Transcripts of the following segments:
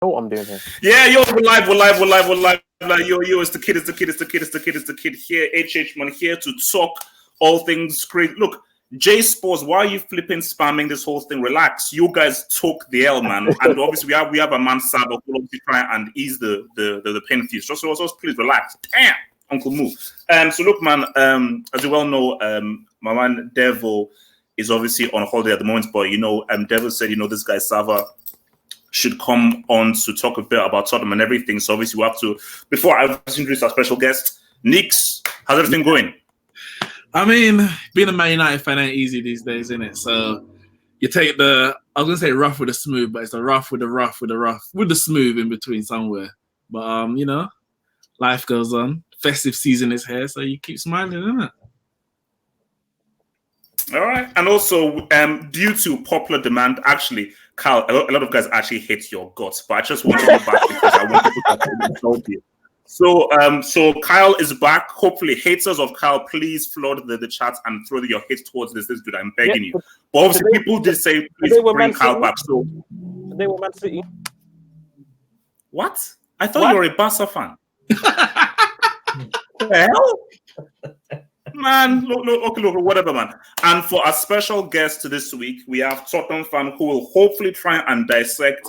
know what I'm doing here. Yeah, yo, we're live. Like, yo, it's the kid here. HH man here to talk all things great. Look, J Sports, why are you flipping spamming this whole thing? Relax. You guys took the L, man. And obviously we have a man Saba who will try and ease the pain fees. So please relax. Damn, Uncle Moo. So look, man, as you well know, my man Devil is obviously on holiday at the moment, but Devil said, this guy Sava should come on to talk a bit about Tottenham and everything. So obviously we have to, before I introduce our special guest, Nix, how's everything going? I mean, being a Man United fan ain't easy these days, isn't it? So you take I was going to say rough with the smooth, but it's the rough with the smooth in between somewhere. But, life goes on. Festive season is here, so you keep smiling, isn't it? All right. And also, due to popular demand, actually, Kyle, a lot of guys actually hate your guts, but I just want to go back because I want people to insult you. So Kyle is back. Hopefully, haters of Kyle, please flood the chat and throw your hate towards this dude. I'm begging you. But obviously, people did say, please bring Kyle back. So they were Man City. What? I thought you were a Barca fan. The hell? Man, look, whatever, man. And for our special guest this week, we have Tottenham fan who will hopefully try and dissect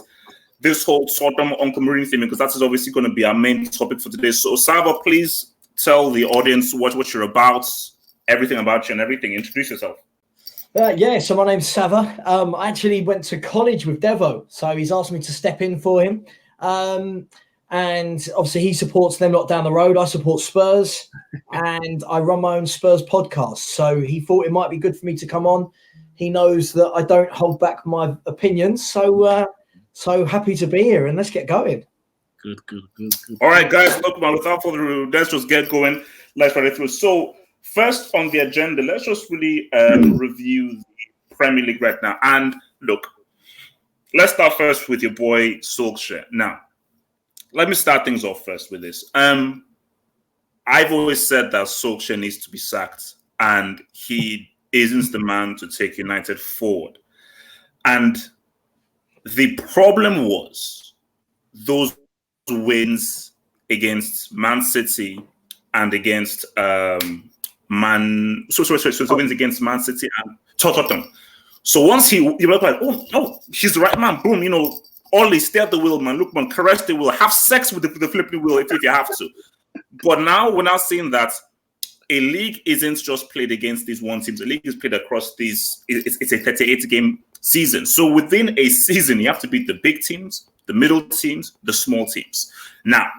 this whole Tottenham Uncle Mourinho thing, because that is obviously going to be our main topic for today. So, Sava, please tell the audience what you're about, everything about you and everything. Introduce yourself. So my name's Sava. I actually went to college with Devo, so he's asked me to step in for him. And obviously he supports them lot down the road. I support Spurs and I run my own Spurs podcast. So he thought it might be good for me to come on. He knows that I don't hold back my opinions. So happy to be here and let's get going. Good. All right, guys, look, man, without further ado, let's just get going. Let's run it through. So first on the agenda, let's just really review the Premier League right now. And look, let's start first with your boy Solskjaer. Now, let me start things off first with this. I've always said that Solskjaer needs to be sacked and he isn't the man to take United forward. And the problem was those wins against Man City and against wins against Man City and Tottenham. So once he was like, oh, he's the right man. Boom, Ollie, stay at the wheel, man. Look, man, caress the wheel. Have sex with the flipping wheel if you have to. But now we're now seeing that a league isn't just played against these one teams. A league is played across these. It's a 38-game season. So within a season, you have to beat the big teams, the middle teams, the small teams. Now,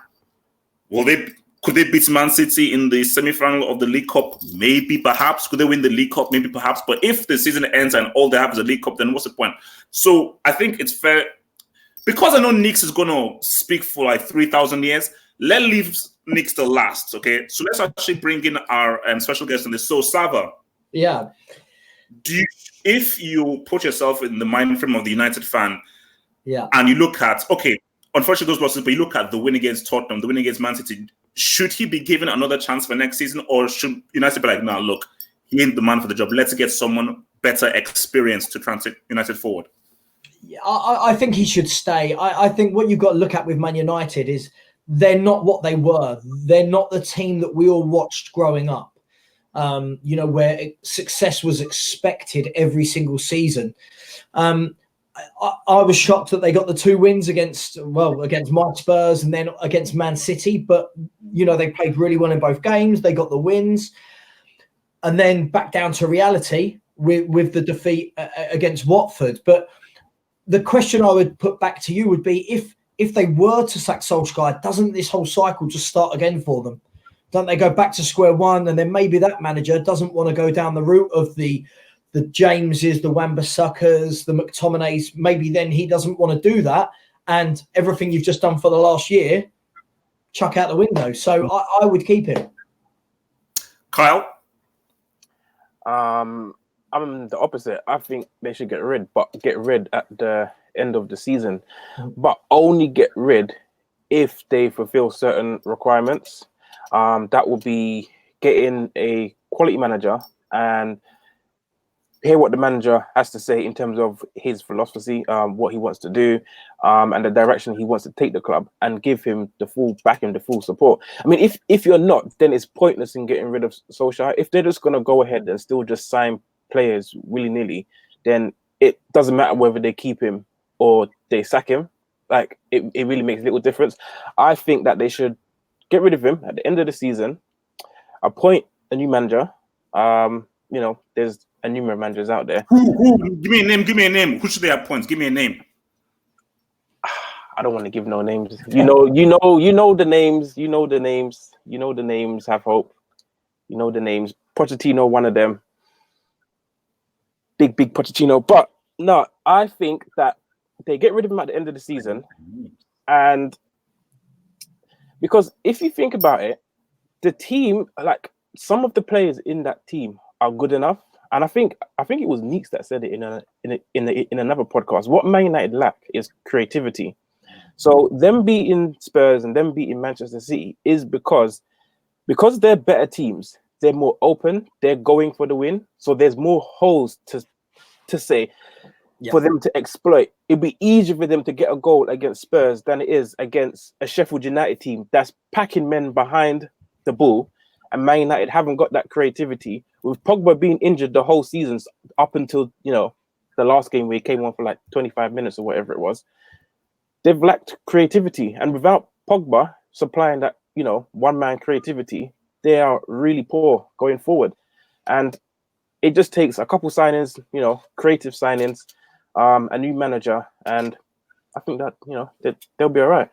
could they beat Man City in the semi-final of the League Cup? Maybe, perhaps. Could they win the League Cup? Maybe, perhaps. But if the season ends and all they have is a League Cup, then what's the point? So I think it's fair. Because I know Nix is going to speak for like 3,000 years, let's leave Nix to last, okay? So let's actually bring in our special guest on this. So, Sava. Yeah. If you put yourself in the mind frame of the United fan, and you look at, okay, unfortunately those losses, but you look at the win against Tottenham, the win against Man City, should he be given another chance for next season, or should United be like, nah, look, he ain't the man for the job. Let's get someone better experienced to transit United forward. I think he should stay. I think what you've got to look at with Man United is they're not what they were. They're not the team that we all watched growing up, where success was expected every single season. I was shocked that they got the 2 wins against my Spurs and then against Man City. But, they played really well in both games. They got the wins. And then back down to reality with the defeat against Watford. But the question I would put back to you would be if they were to sack Solskjaer, doesn't this whole cycle just start again for them? Don't they go back to square one and then maybe that manager doesn't want to go down the route of the Jameses, the Wan-Bissaka's, the McTominays? Maybe then he doesn't want to do that and everything you've just done for the last year, chuck out the window. So I would keep him. Kyle? I'm the opposite. I think they should get rid at the end of the season, but only get rid if they fulfill certain requirements. That would be getting a quality manager and hear what the manager has to say in terms of his philosophy, what he wants to do, and the direction he wants to take the club, and give him the full support. I mean, if you're not, then it's pointless in getting rid of Solskjaer. If they're just going to go ahead and still just sign players willy-nilly, then it doesn't matter whether they keep him or they sack him. Like, it really makes little difference. I think that they should get rid of him at the end of the season, appoint a new manager. There's a numerous managers out there. Who? Give me a name. Who should they appoint? Give me a name. I don't want to give no names. You know the names. You know the names. Have hope. You know the names. Pochettino, one of them. Big Pochettino. But no, I think that they get rid of him at the end of the season, and because if you think about it, the team, like some of the players in that team, are good enough. And I think it was Neeks that said it in another podcast. What Man United lack is creativity. So them beating Spurs and them beating Manchester City is because they're better teams. They're more open. They're going for the win. So there's more holes to say for them to exploit. It'd be easier for them to get a goal against Spurs than it is against a Sheffield United team that's packing men behind the ball. And Man United haven't got that creativity. With Pogba being injured the whole season up until, the last game where he came on for like 25 minutes or whatever it was, they've lacked creativity. And without Pogba supplying that, one-man creativity, they are really poor going forward. And it just takes a couple signings, creative signings, a new manager, and I think that, they'll be all right.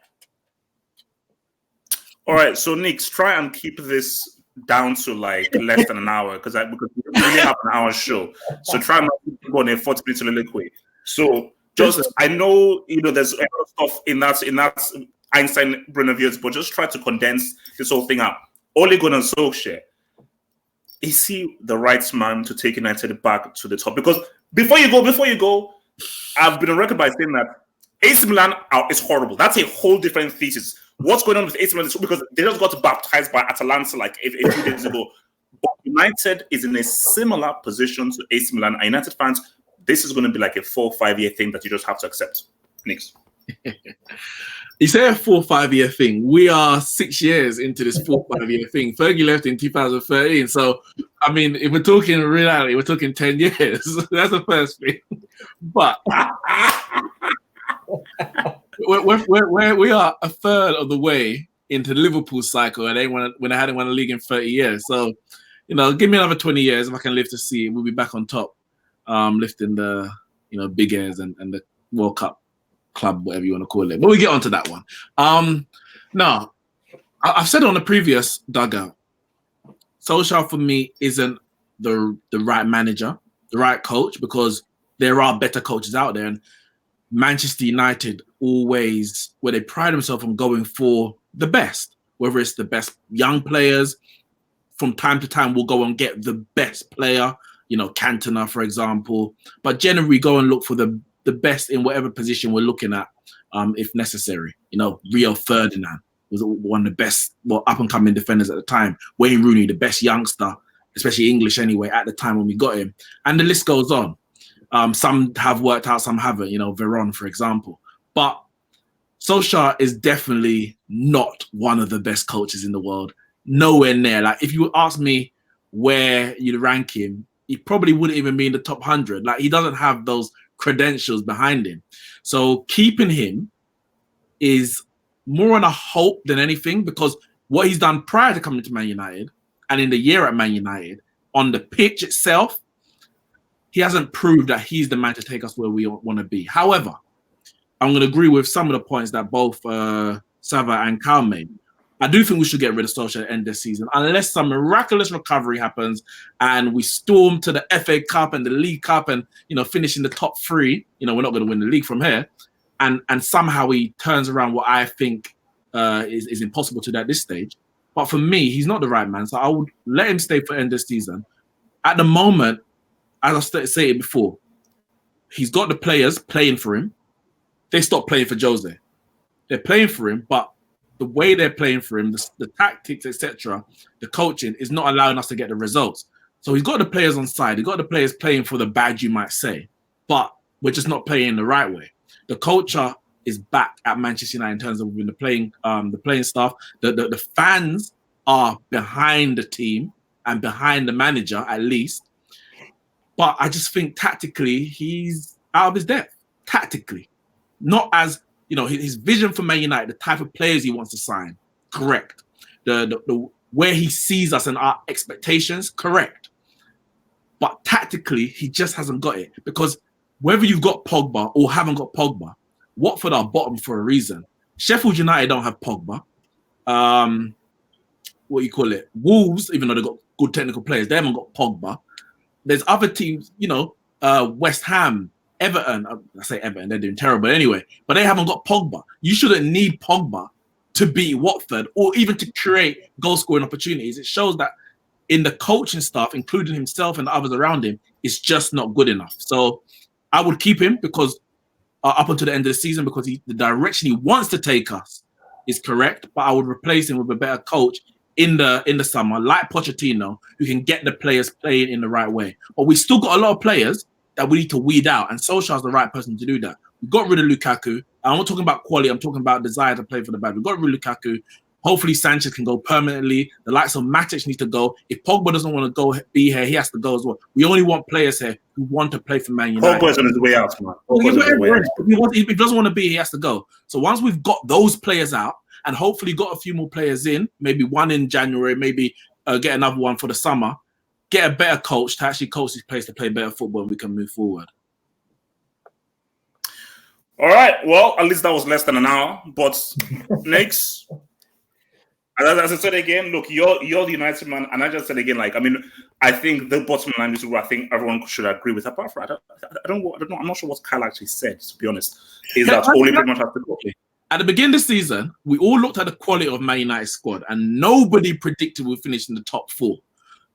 All right, so Nick, try and keep this down to like less than an hour because we really have an hour show. So try not to go on a 40-minute soliloquy. So just I know there's a lot of stuff in that Einstein Brunner-Wirtz, but just try to condense this whole thing up. Ole Gunnar Solskjaer, is he the right man to take United back to the top? Because before you go, I've been on record by saying that AC Milan is horrible. That's a whole different thesis. What's going on with AC Milan is because they just got baptized by Atalanta like a few days ago. But United is in a similar position to AC Milan. And United fans, this is going to be like a 4 or 5 year thing that you just have to accept. Next. You say a 4 or 5 year thing. We are 6 years into this 4 or 5 year thing. Fergie left in 2013. So, I mean, if we're talking reality, we're talking 10 years. That's the first thing. But we are a third of the way into the Liverpool cycle, and when I hadn't won a league in 30 years. So, give me another 20 years if I can live to see it. We'll be back on top, lifting the big airs and the World Cup club, whatever you want to call it. But we get onto that one. Now, I've said on the previous Dugout, Solskjaer for me isn't the right manager, the right coach, because there are better coaches out there. And Manchester United always, where they pride themselves on going for the best, whether it's the best young players, from time to time we'll go and get the best player, Cantona, for example. But generally we go and look for the best in whatever position we're looking at, if necessary. Rio Ferdinand was one of the best, up-and-coming defenders at the time. Wayne Rooney, the best youngster, especially English anyway, at the time when we got him. And the list goes on. Some have worked out, some haven't, Veron, for example. But Solskjaer is definitely not one of the best coaches in the world. Nowhere near. Like, if you would ask me where you'd rank him, he probably wouldn't even be in the top 100. Like, he doesn't have those credentials behind him. So keeping him is more on a hope than anything, because what he's done prior to coming to Man United and in the year at Man United, on the pitch itself, he hasn't proved that he's the man to take us where we want to be. However, I'm going to agree with some of the points that both Sava and Carl made. I do think we should get rid of Solskjaer at the end of the season, unless some miraculous recovery happens and we storm to the FA Cup and the League Cup and, finish in the top 3. We're not going to win the league from here. And somehow he turns around what I think is impossible to do at this stage. But for me, he's not the right man. So I would let him stay for the end of the season. At the moment, as I said before, he's got the players playing for him. They stopped playing for Jose. They're playing for him, but the way they're playing for him, the tactics, etc., the coaching is not allowing us to get the results. So he's got the players on side. He's got the players playing for the badge, you might say. But we're just not playing the right way. The culture is back at Manchester United in terms of the playing staff. The fans are behind the team and behind the manager, at least. But I just think tactically, he's out of his depth. Tactically. Not as, his vision for Man United, the type of players he wants to sign, correct. The where he sees us and our expectations, correct. But tactically, he just hasn't got it. Because whether you've got Pogba or haven't got Pogba, Watford are bottom for a reason. Sheffield United don't have Pogba. Wolves, even though they've got good technical players, they haven't got Pogba. There's other teams, West Ham, Everton. I say Everton, they're doing terrible anyway, but they haven't got Pogba. You shouldn't need Pogba to beat Watford or even to create goal-scoring opportunities. It shows that in the coaching staff, including himself and the others around him, it's just not good enough. So I would keep him because up until the end of the season, because the direction he wants to take us is correct, but I would replace him with a better coach in the summer, like Pochettino, who can get the players playing in the right way. But we still got a lot of players that we need to weed out, and Solskjaer's the right person to do that. We got rid of Lukaku. I'm not talking about quality, I'm talking about desire to play for the bad. We got rid of Lukaku. Hopefully Sanchez can go permanently. The likes of Matic need to go. If Pogba doesn't want to be here, he has to go as well. We only want players here who want to play for Man United. Pogba's on his way out, man. If he doesn't want to be here, he has to go. So once we've got those players out, and hopefully got a few more players in, maybe one in January, maybe get another one for the summer, get a better coach to actually coach these players to play better football, and we can move forward. All right. Well, at least that was less than an hour. But next, as I said again, look, you're the United man, and I just said again, I think the bottom line is what I think everyone should agree with. Apart from I don't know. I'm not sure what Kyle actually said. To be honest, is that Ole pretty much has to go. At the beginning of the season, we all looked at the quality of Man United's squad, and nobody predicted we'd finish in the top 4.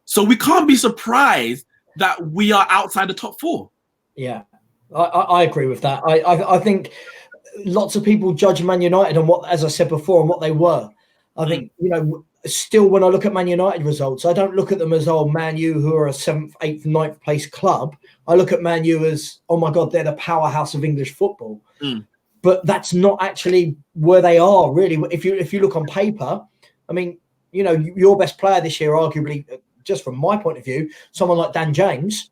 So we can't be surprised that we are outside the top 4. Yeah, I agree with that. I think lots of people judge Man United on what, as I said before, on what they were. I think, still when I look at Man United results, I don't look at them as, Man U, who are a 7th, 8th, 9th place club. I look at Man U as, oh my God, they're the powerhouse of English football. But that's not actually where they are, really. If you look on paper, I mean, your best player this year, arguably, just from my point of view, someone like Dan James,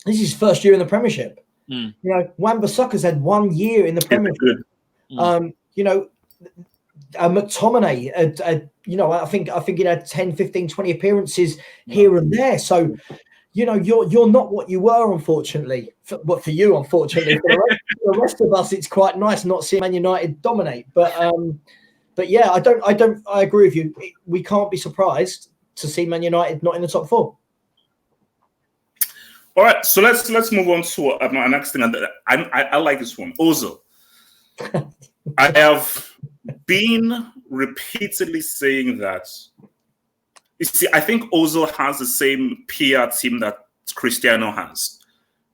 this is his first year in the Premiership. Wan-Bissaka's had 1 year in the Premiership. McTominay, I think he had 10, 15, 20 appearances here and there. So, you're not what you were, unfortunately. For you, unfortunately. For the rest of us, it's quite nice not seeing Man United dominate. But yeah, I agree with you. We can't be surprised to see Man United not in the top 4. All right, so let's move on to my next thing. I like this one, Ozil. I have been repeatedly saying that. You see, I think Ozil has the same PR team that Cristiano has,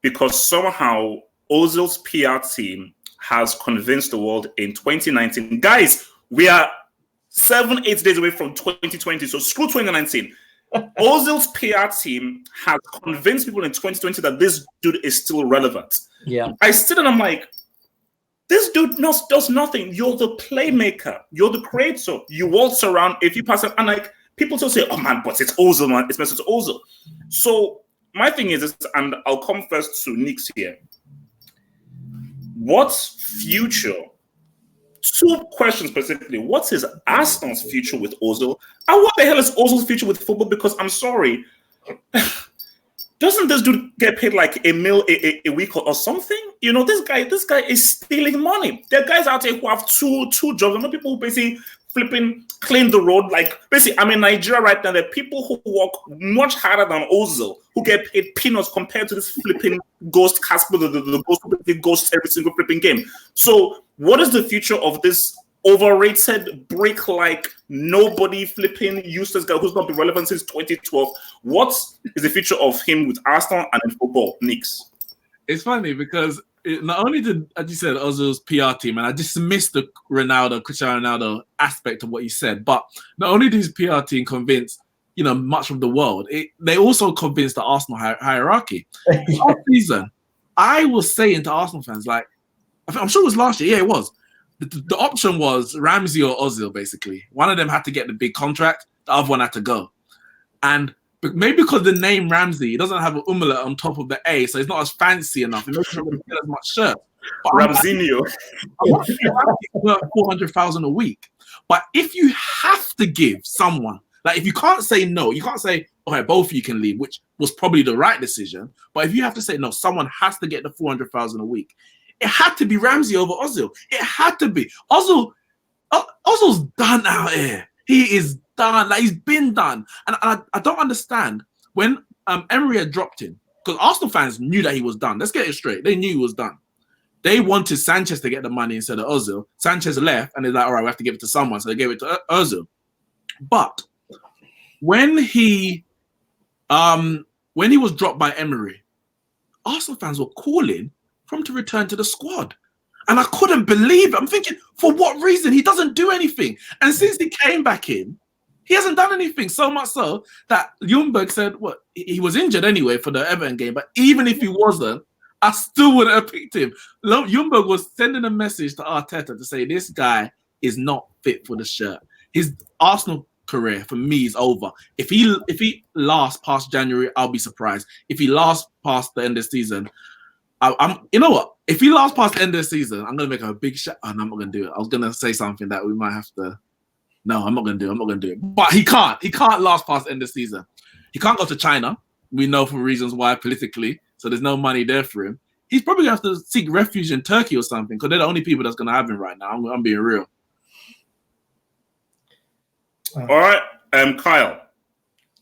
because somehow Ozil's PR team has convinced the world in 2019. Guys, we are 7-8 days away from 2020, so screw 2019. Ozil's PR team has convinced people in 2020 that this dude is still relevant. Yeah, I stood and I'm like, this dude does nothing. You're the playmaker. You're the creator. You waltz around. If you pass it, and people still say, oh man, but it's Ozil, man. It's Mesut Ozil. So my thing is, and I'll come first to Nick's here. What's future? 2 questions specifically. What's his Arsenal's future with Ozil? And what the hell is Ozil's future with football? Because I'm sorry, doesn't this dude get paid like $1 million a week or something? This guy is stealing money. There are guys out there who have two jobs. I know people who basically clean the road. Like basically, I'm in Nigeria right now. There are people who work much harder than Ozil who get paid peanuts compared to this flipping ghost Casper, the ghost who ghosts every single flipping game. So what is the future of this overrated brick like nobody flipping useless guy who's not been relevant since 2012? What is the future of him with Arsenal and in football? Nix. It's funny because not only did, as you said, Ozil's PR team, and I dismissed the Cristiano Ronaldo aspect of what you said, but not only did his PR team convince much of the world. They also convinced the Arsenal hierarchy. Last season, I was saying to Arsenal fans, like, I'm sure it was last year. Yeah, it was. The option was Ramsey or Ozil, basically. One of them had to get the big contract. The other one had to go. And maybe because the name Ramsey, it doesn't have an umlaut on top of the A, so it's not as fancy enough. It makes him get as much shirt. Ramzinho. I'm not worth 400,000 a week. But if you have to give someone, like if you can't say no, you can't say, okay, both of you can leave, which was probably the right decision. But if you have to say no, someone has to get the 400,000 a week. It had to be Ramsey over Ozil. It had to be. Ozil's done out here. He is done. Like, he's been done. And I don't understand when Emery had dropped him, because Arsenal fans knew that he was done. Let's get it straight. They knew he was done. They wanted Sanchez to get the money instead of Ozil. Sanchez left, and they're like, all right, we have to give it to someone. So they gave it to Ozil. But when he was dropped by Emery, Arsenal fans were calling for him to return to the squad. And I couldn't believe it. I'm thinking, for what reason? He doesn't do anything. And since he came back in, he hasn't done anything. So much so that Ljungberg said, what, he was injured anyway for the Everton game. But even if he wasn't, I still wouldn't have picked him. Ljungberg was sending a message to Arteta to say, this guy is not fit for the shirt. His Arsenal career, for me, is over. If he lasts past January, I'll be surprised. If he lasts past the end of the season, you know what? If he lasts past the end of the season, I'm gonna make a big shot. Oh, no, I'm not gonna do it. I was gonna say something that we might have to. No, I'm not gonna do it. But he can't. He can't last past the end of the season. He can't go to China. We know for reasons why politically. So there's no money there for him. He's probably gonna have to seek refuge in Turkey or something, because they're the only people that's gonna have him right now. I'm being real. All right, Kyle.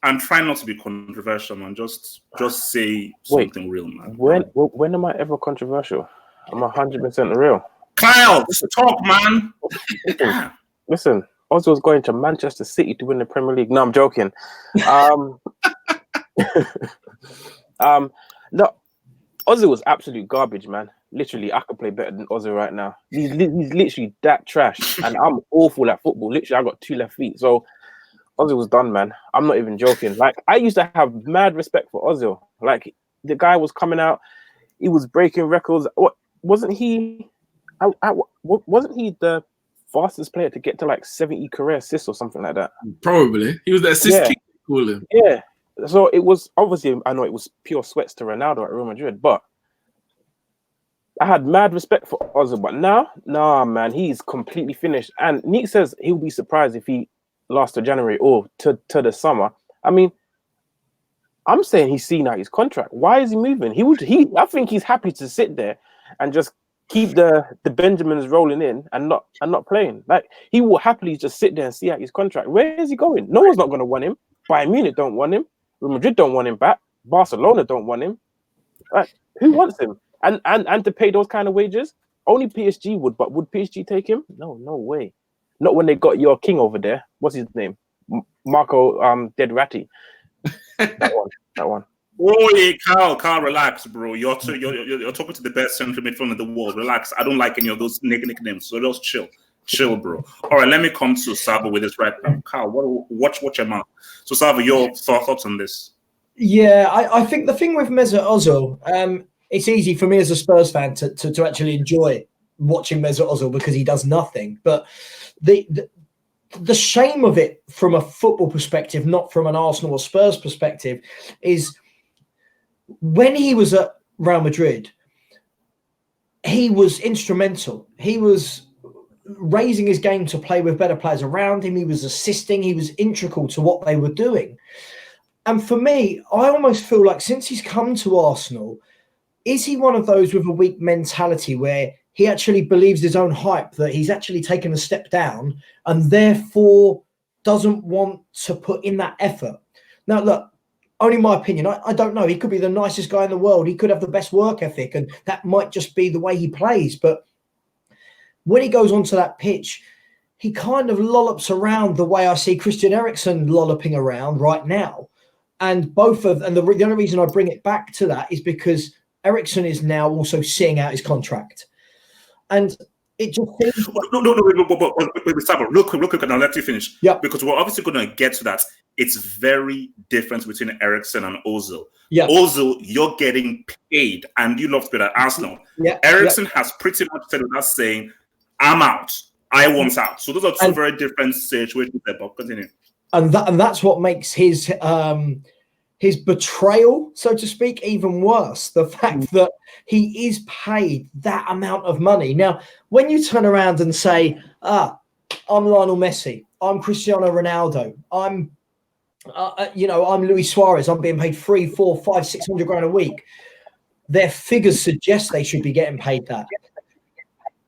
I'm trying not to be controversial, man. Just say something real, man. When am I ever controversial? I'm 100% real. Kyle, talk, man. Listen, Ozil's going to Manchester City to win the Premier League. No, I'm joking. No, Ozil was absolute garbage, man. Literally, I could play better than Ozil right now. He's literally that trash, and I'm awful at football. Literally, I got 2 left feet, so Ozil was done, man. I'm not even joking. Like, I used to have mad respect for Ozil. Like, the guy was coming out, he was breaking records. What wasn't he? Wasn't he the fastest player to get to like 70 career assists or something like that? Probably. He was the assist king, call him. Yeah. So it was obviously, I know it was pure sweats to Ronaldo at Real Madrid, but I had mad respect for Ozil. But now, nah, man, he's completely finished. And Nick says he'll be surprised if he lasts to January or to the summer. I mean, I'm saying he's seen out his contract. Why is he moving? I think he's happy to sit there and just keep the Benjamins rolling in and not playing. Like, he will happily just sit there and see out his contract. Where is he going? No one's not going to want him. Bayern Munich don't want him. Real Madrid don't want him back. Barcelona don't want him. Like, who wants him? And to pay those kind of wages? Only PSG would, but would PSG take him? No way. Not when they got your king over there. What's his name? Marco Dedrati. That one. Oh, yeah, Carl, relax, bro. You're talking to the best central midfielder in the world. Relax. I don't like any of those nicknames, so just chill, bro. All right, let me come to Sabo with this right now. Carl, watch your mouth. So, Sabo, your thoughts on this? Yeah, I think the thing with Mesut Ozil, it's easy for me as a Spurs fan to actually enjoy watching Mesut Ozil because he does nothing. But the shame of it from a football perspective, not from an Arsenal or Spurs perspective, is when he was at Real Madrid, he was instrumental. He was raising his game to play with better players around him. He was assisting. He was integral to what they were doing. And for me, I almost feel like since he's come to Arsenal, is he one of those with a weak mentality where he actually believes his own hype that he's actually taken a step down and therefore doesn't want to put in that effort? Now, look, only my opinion. I don't know. He could be the nicest guy in the world. He could have the best work ethic, and that might just be the way he plays. But when he goes onto that pitch, he kind of lollops around the way I see Christian Eriksen lolloping around right now. And the only reason I bring it back to that is because Eriksen is now also seeing out his contract. And it just seems... Wait, Sabo, real quick, and I'll let you finish. Yeah. Because we're obviously going to get to that. It's very different between Eriksen and Ozil. Yeah. Ozil, you're getting paid, and you love to be at Arsenal. Yeah. Eriksen has pretty much said without saying, I'm out. I want out. So those are two very different situations there, but continue. And that's what makes his betrayal, so to speak, even worse. The fact that he is paid that amount of money. Now, when you turn around and say, I'm Lionel Messi, I'm Cristiano Ronaldo, I'm Luis Suarez, I'm being paid 300, 400, 500, 600 grand a week, their figures suggest they should be getting paid that.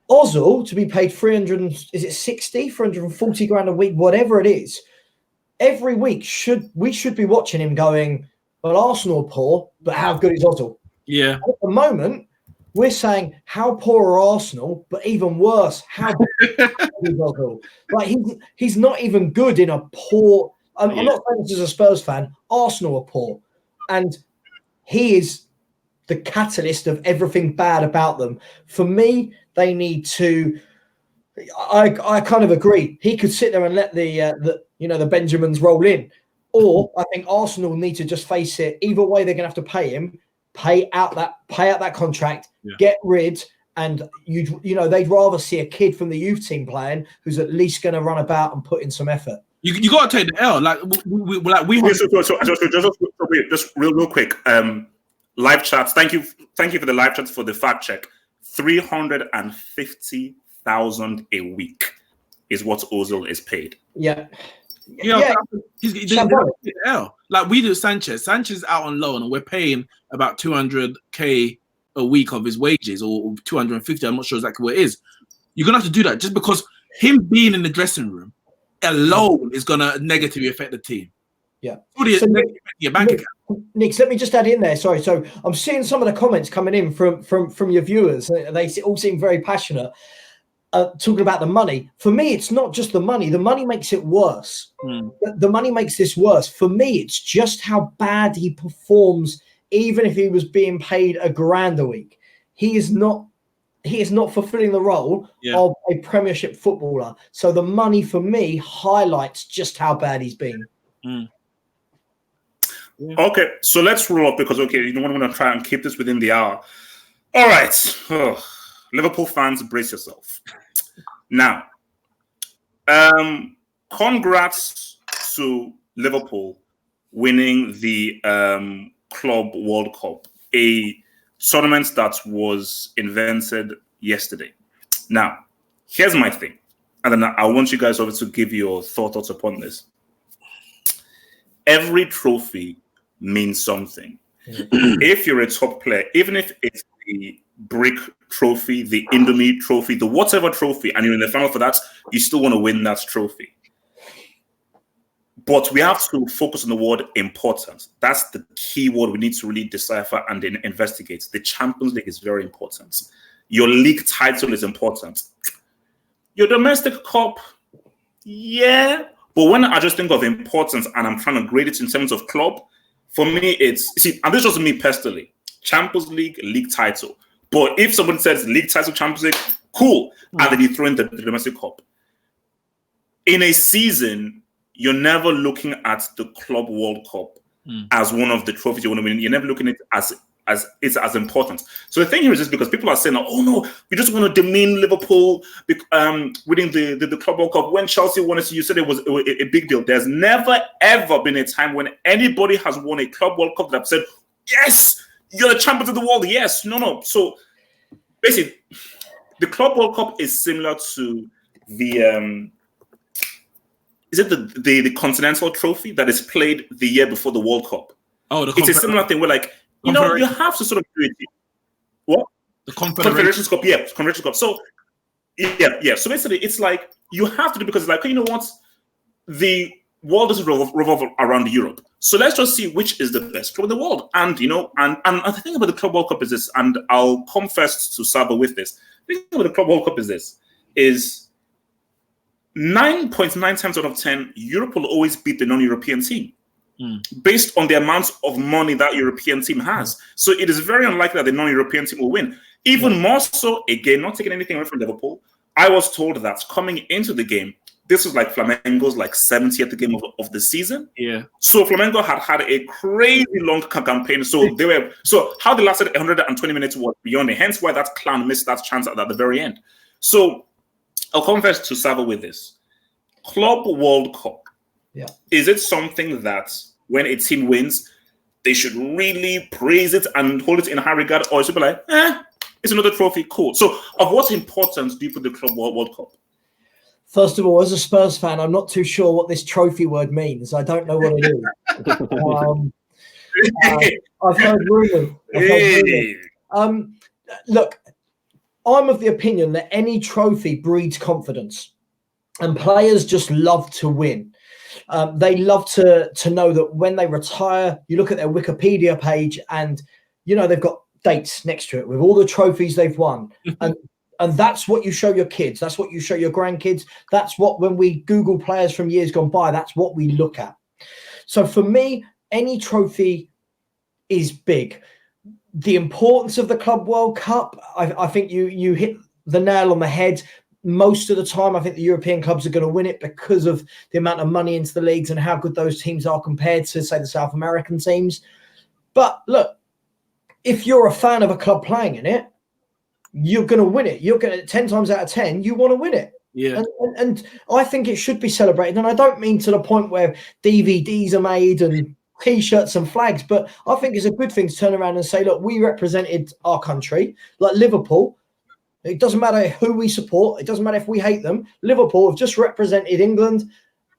Ozil to be paid 340 grand a week, whatever it is, every week we should be watching him going, well, Arsenal are poor, but how good is Ozil? Yeah. At the moment, we're saying how poor are Arsenal, but even worse, how good is Ozil? Like he's not even good in a poor. I'm not saying this as a Spurs fan. Arsenal are poor, and he is the catalyst of everything bad about them. For me, they need to. I kind of agree. He could sit there and let the Benjamins roll in, or I think Arsenal need to just face it. Either way, they're going to have to pay him, pay out that contract, get rid. And they'd rather see a kid from the youth team playing who's at least going to run about and put in some effort. You got to take the L. Just real quick. Live chats. Thank you for the live chats for the fact check. 350,000 a week is what Ozil is paid. Yeah. He's the L. Like we do Sanchez. Sanchez out on loan, and we're paying about 200k a week of his wages, or 250. I'm not sure exactly what it is. You're gonna have to do that just because him being in the dressing room alone is gonna negatively affect the team. Yeah. Your bank account. Nick, let me just add in there. Sorry. So I'm seeing some of the comments coming in from your viewers. They all seem very passionate, talking about the money. For me, it's not just the money. The money makes it worse. The money makes this worse. For me, it's just how bad he performs. Even if he was being paid $1,000 a week, he is not fulfilling the role of a Premiership footballer. So the money for me highlights just how bad he's been. Okay, so let's roll up because you don't want to try and keep this within the hour. All right, Liverpool fans, brace yourself. Now, congrats to Liverpool winning the Club World Cup, a tournament that was invented yesterday. Now, here's my thing, and then I want you guys over to give your thoughts upon this. Every trophy means something. If you're a top player, even if it's the brick trophy, the Indomie trophy, the whatever trophy, and you're in the final for that, you still want to win that trophy. But we have to focus on the word important. That's the key word we need to really decipher and then investigate. The Champions League is very important. Your league title is important. Your domestic cup, yeah. But when I just think of importance and I'm trying to grade it in terms of club, for me, and this is just me personally, Champions League, league title. But if someone says league title, Champions League, cool. And then you throw in the domestic cup. In a season, you're never looking at the Club World Cup as one of the trophies you want to win. You're never looking at it as it's as important. So the thing here is just because people are saying, oh no, we just want to demean Liverpool winning the Club World Cup. When Chelsea won it, you said it was a big deal. There's never ever been a time when anybody has won a Club World Cup that have said, yes, you're the champions of the world. Yes, no. So basically, the Club World Cup is similar to the the Continental Trophy that is played the year before the World Cup. Oh, it's a similar thing where you have to sort of do it. What? The Confederations Cup, yeah, Confederations Cup. So, yeah. So basically, it's like you have to do because it's you know what? The world doesn't revolve around Europe. So let's just see which is the best club in the world. And, and the thing about the Club World Cup is this, and I'll come first to Saba with this. The thing about the Club World Cup is this, is 9.9 times out of 10, Europe will always beat the non-European team. Based on the amount of money that European team has. So it is very unlikely that the non-European team will win. Even more so, again, not taking anything away from Liverpool, I was told that coming into the game, this was like Flamengo's like 70th game of the season. Yeah. So Flamengo had a crazy long campaign. So how they lasted 120 minutes was beyond it. Hence why that clown missed that chance at the very end. So I'll confess to Savo with this. Club World Cup. Yeah. Is it something that when a team wins, they should really praise it and hold it in high regard, or should be like, it's another trophy, cool. So of what importance do you put the Club World Cup? First of all, as a Spurs fan, I'm not too sure what this trophy word means. I don't know what it is. I've heard rumors. Look, I'm of the opinion that any trophy breeds confidence, and players just love to win. They love to know that when they retire, you look at their Wikipedia page and, they've got dates next to it with all the trophies they've won. And that's what you show your kids. That's what you show your grandkids. That's what, when we Google players from years gone by, that's what we look at. So for me, any trophy is big. The importance of the Club World Cup, I think you hit the nail on the head. Most of the time, I think the European clubs are going to win it because of the amount of money into the leagues and how good those teams are compared to, say, the South American teams. But look, if you're a fan of a club playing in it, you're going to win it. You're going to 10 times out of 10, you want to win it. Yeah. And I think it should be celebrated. And I don't mean to the point where DVDs are made and T-shirts and flags, but I think it's a good thing to turn around and say, look, we represented our country, like Liverpool. It doesn't matter who we support. It doesn't matter if we hate them. Liverpool have just represented England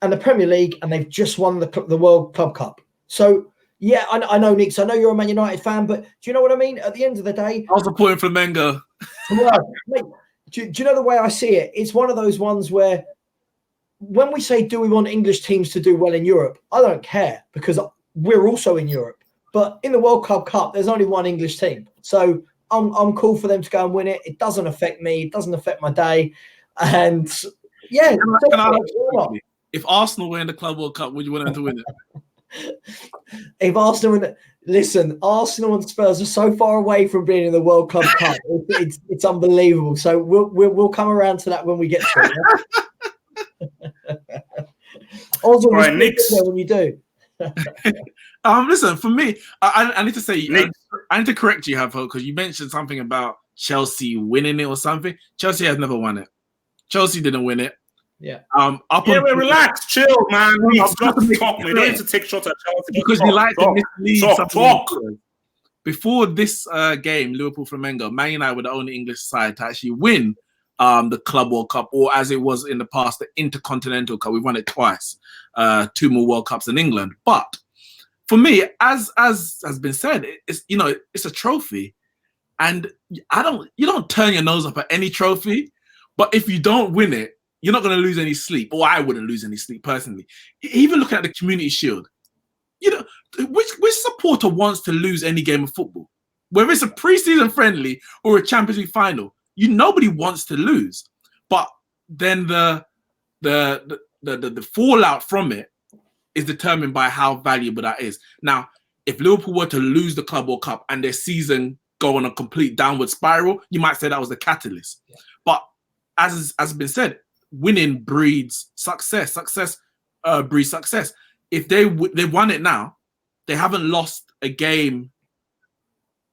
and the Premier League, and they've just won the World Club Cup. So, yeah, I know, Nix. I know you're a Man United fan, but do you know what I mean? At the end of the day, I was supporting Flamengo. Well, mate, do you know the way I see it? It's one of those ones where when we say, do we want English teams to do well in Europe? I don't care, because we're also in Europe. But in the World Club Cup, there's only one English team. So I'm cool for them to go and win it. It doesn't affect me. It doesn't affect my day. And, yeah. If Arsenal win the Club World Cup, would you want them to win it? If Arsenal win, listen, Arsenal and Spurs are so far away from being in the World Club Cup. It's unbelievable. So we'll come around to that when we get to it. Yeah? Also, right, Nick. When you do. Listen, for me, I need to say, I need to correct you, Havo, because you mentioned something about Chelsea winning it or something. Chelsea has never won it. Chelsea didn't win it. Yeah. Relax, chill, man. We don't need to take shots at Chelsea. Because you like to mislead talk. Before this game, Liverpool Flamengo, Man United were the only English side to actually win the Club World Cup, or as it was in the past, the Intercontinental Cup. We've won it twice, 2 more World Cups in England. But for me, as has been said, it's a trophy, and you don't turn your nose up at any trophy. But if you don't win it, you're not going to lose any sleep, or I wouldn't lose any sleep personally. Even looking at the Community Shield, which supporter wants to lose any game of football, whether it's a preseason friendly or a Champions League final? Nobody wants to lose, but then the fallout from it is determined by how valuable that is. Now, if Liverpool were to lose the Club World Cup and their season go on a complete downward spiral, you might say that was the catalyst. Yeah. But as has been said, winning breeds success. Success breeds success. If they've won it now, they haven't lost a game.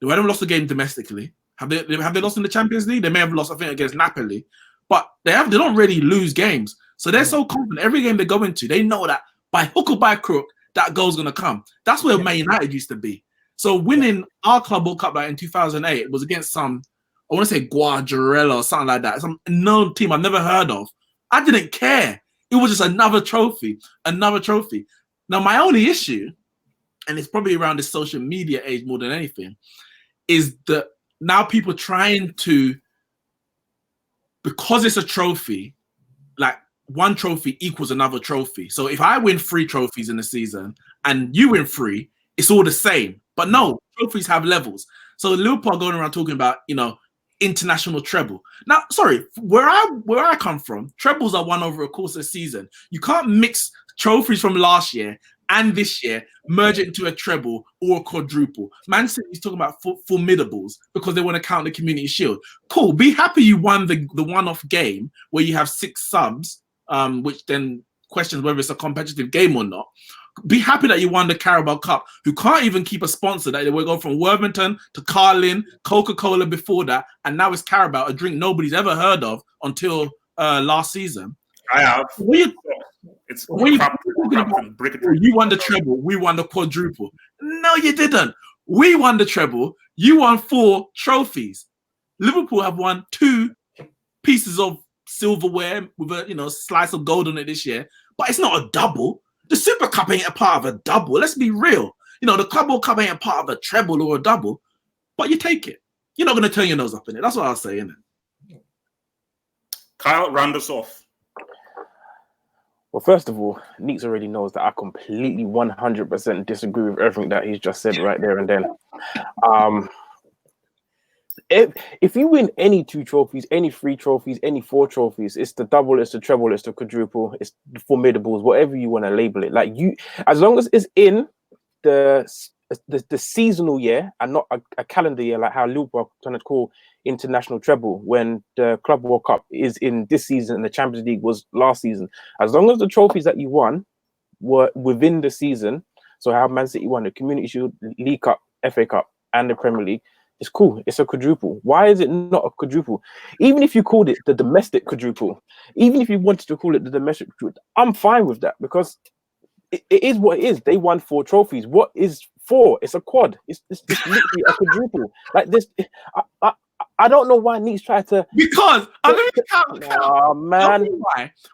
They haven't lost a game domestically. Have they lost in the Champions League? They may have lost, I think, against Napoli, but they don't really lose games. So they're so confident. Every game they go into, they know that by hook or by crook, that goal's gonna come. That's where Man United used to be. So winning our Club World Cup in 2008 was against some, I want to say Guardiola or something like that, some known team I've never heard of. I didn't care. It was just another trophy. Now, my only issue, and it's probably around the social media age more than anything, is that now people trying to, because it's a trophy, like one trophy equals another trophy. So if I win 3 trophies in the season and you win 3, it's all the same. But no, trophies have levels. So Liverpool are going around talking about, international treble. Now, sorry, where I come from, trebles are won over a course of the season. You can't mix trophies from last year and this year, merge it into a treble or a quadruple. Man City's talking about formidables because they want to count the Community Shield. Cool. Be happy you won the one-off game where you have 6 subs, which then questions whether it's a competitive game or not. Be happy that you won the Carabao Cup, who can't even keep a sponsor. That they will go from Worthington to Carlin, Coca-Cola before that, and now it's Carabao, a drink nobody's ever heard of until last season. I have. You won the treble, we won the quadruple. No, you didn't. We won the treble. You won 4 trophies. Liverpool have won 2 pieces of silverware with a slice of gold on it this year, but it's not a double. The Super Cup ain't a part of a double. Let's be real. The Club World Cup ain't a part of a treble or a double, but you take it. You're not going to turn your nose up in it. That's what I'll say, innit? Kyle, round us off. Well, first of all, Neeks already knows that I completely 100% disagree with everything that he's just said right there and then. If you win any 2 trophies, any 3 trophies, any 4 trophies, it's the double, it's the treble, it's the quadruple, it's the formidables, whatever you want to label it. Like as long as it's in the seasonal year and not a calendar year, like how Liverpool are trying to call international treble when the Club World Cup is in this season and the Champions League was last season. As long as the trophies that you won were within the season, so how Man City won the Community Shield, League Cup, FA Cup, and the Premier League, it's cool. It's a quadruple. Why is it not a quadruple? Even if you called it the domestic quadruple, even if you wanted to call it the domestic quadruple, I'm fine with that because it is what it is. They won 4 trophies. What is 4? It's a quad. It's literally a quadruple. Like this, I don't know why Neeks tried to. Because oh man,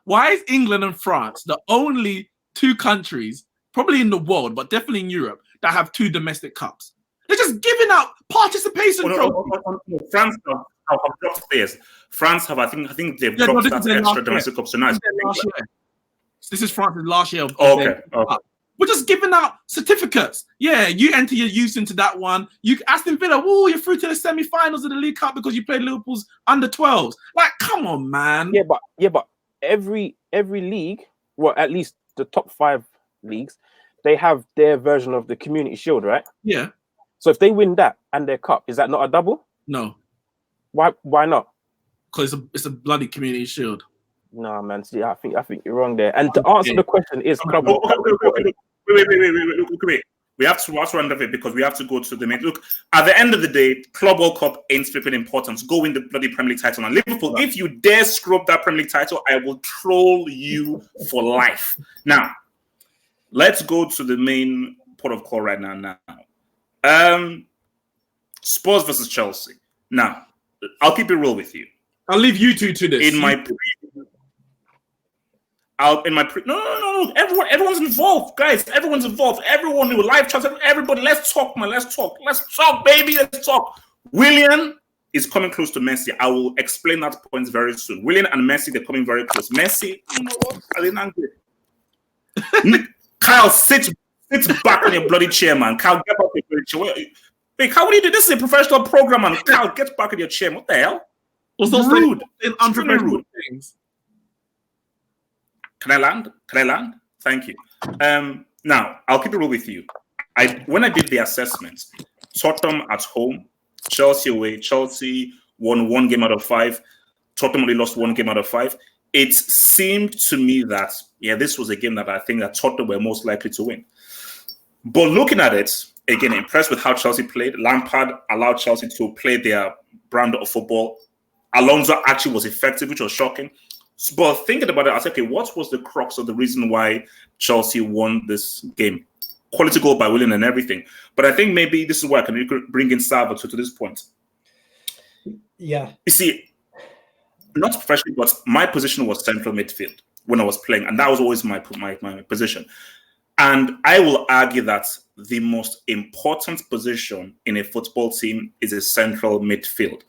why is England and France the only 2 countries, probably in the world, but definitely in Europe, that have 2 domestic cups? They're just giving out participation trophies. France have dropped theirs. France have, I think they've dropped that extra domestic cups tonight. This is France's last year. Okay. We're just giving out certificates. Yeah, you enter your youth into that one. You Aston Villa, you're through to the semi-finals of the League Cup because you played Liverpool's under 12s. Like, come on, man. Yeah, but every league, well, at least the top 5 leagues, they have their version of the Community Shield, right? Yeah. So if they win that and their cup, is that not a double? No. Why not? Because it's a bloody Community Shield. No, man. See, I think you're wrong there. And to answer the question is Club World Cup. Wait. We have to run of it because we have to go to the main. Look, at the end of the day, Club World Cup ain't flipping important. Go win the bloody Premier League title. And Liverpool, if you dare scrub that Premier League title, I will troll you for life. Now, let's go to the main port of call right now. Spurs versus Chelsea. Now, I'll keep it real with you. I'll leave you 2 to this. No. Everyone's involved, guys. Everyone's involved. Everyone who live chat. Everybody, let's talk, man. Let's talk, baby. Let's talk. Willian is coming close to Messi. I will explain that point very soon. Willian and Messi, they're coming very close. Messi, you know what? I didn't angry. Kyle, sit back on your bloody chair, man. Kyle, get back on your bloody chair. Wait, Kyle, what do you do? This is a professional program, man. Kyle, get back on your chair. What the hell? What's those rude? Unprofessional things. Can I land? Thank you. Now, I'll keep it real with you. When I did the assessment, Tottenham at home, Chelsea away, Chelsea won 1 game out of 5, Tottenham only lost 1 game out of 5. It seemed to me that, this was a game that I think that Tottenham were most likely to win. But looking at it, again, impressed with how Chelsea played. Lampard allowed Chelsea to play their brand of football. Alonso actually was effective, which was shocking. But thinking about it, I said, okay, what was the crux of the reason why Chelsea won this game? Quality goal by Willian and everything. But I think maybe this is where I can bring in Salvatore to this point. Yeah. You see, not professionally, but my position was central midfield when I was playing. And that was always my position. And I will argue that the most important position in a football team is a central midfield.